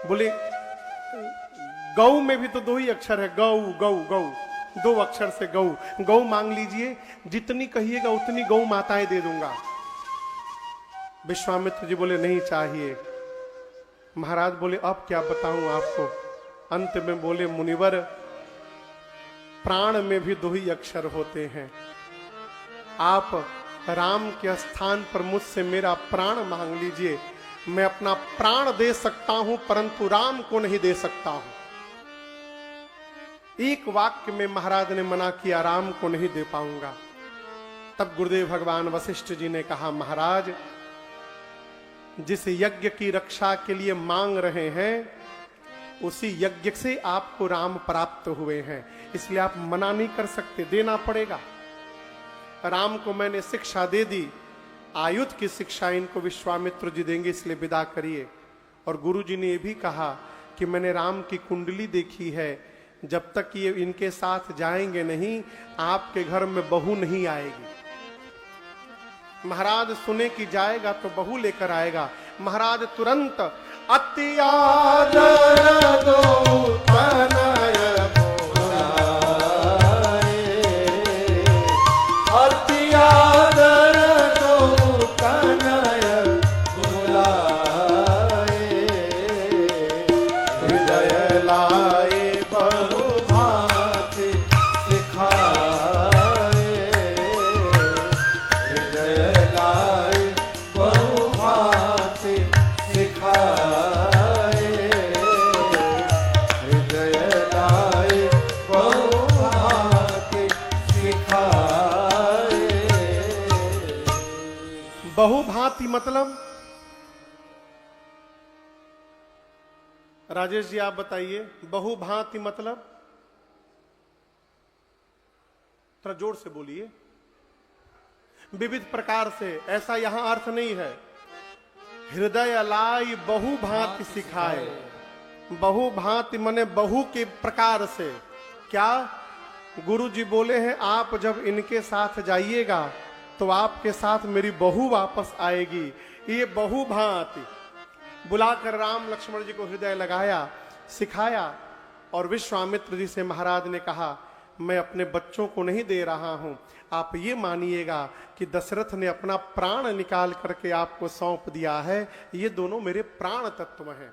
बोले, गौ में भी तो 2 ही अक्षर है, गौ गौ गौ, 2 अक्षर से गौ, गौ मांग लीजिए, जितनी कहिएगा उतनी गौ माताएं दे दूंगा। विश्वामित्र जी बोले, नहीं चाहिए। महाराज बोले, अब क्या बताऊं आपको? अंत में बोले, मुनिवर प्राण में भी 2 ही अक्षर होते हैं। आप राम के स्थान पर मुझसे मेरा प्राण मांग लीजिए, मैं अपना प्राण दे सकता हूं, परंतु राम को नहीं दे सकता हूं। एक वाक्य में महाराज ने मना किया, राम को नहीं दे पाऊंगा। तब गुरुदेव भगवान वशिष्ठ जी ने कहा, महाराज जिस यज्ञ की रक्षा के लिए मांग रहे हैं उसी यज्ञ से आपको राम प्राप्त हुए हैं, इसलिए आप मना नहीं कर सकते, देना पड़ेगा। राम को मैंने शिक्षा दे दी, आयुध की शिक्षा इनको विश्वामित्र जी देंगे, इसलिए विदा करिए। और गुरु जी ने यह भी कहा कि मैंने राम की कुंडली देखी है, जब तक ये इनके साथ जाएंगे नहीं आपके घर में बहू नहीं आएगी। महाराज सुने कि जाएगा तो बहू लेकर आएगा। महाराज तुरंत अति आदर दो तनय बुलाए, अति आदर दो तनय बुलाए, हृदय लाए बहु भांति सिखाए, हृदय लाए बहु भांति सिखाए, हृदय लाए बहु भांति सिखाए। बहुभांति मतलब राजेश जी आप बताइए, बहुभांति मतलब थोड़ा जोर से बोलिए। विविध प्रकार से, ऐसा यहां अर्थ नहीं है। हृदय लाई बहु भांति सिखाए, बहु भांति मने बहु के प्रकार से। क्या गुरु जी बोले हैं आप जब इनके साथ जाइएगा तो आपके साथ मेरी बहू वापस आएगी। ये बहु भांति बुलाकर राम लक्ष्मण जी को हृदय लगाया, सिखाया। और विश्वामित्र जी से महाराज ने कहा, मैं अपने बच्चों को नहीं दे रहा हूं, आप ये मानिएगा कि दशरथ ने अपना प्राण निकाल करके आपको सौंप दिया है। ये दोनों मेरे प्राण तत्व हैं।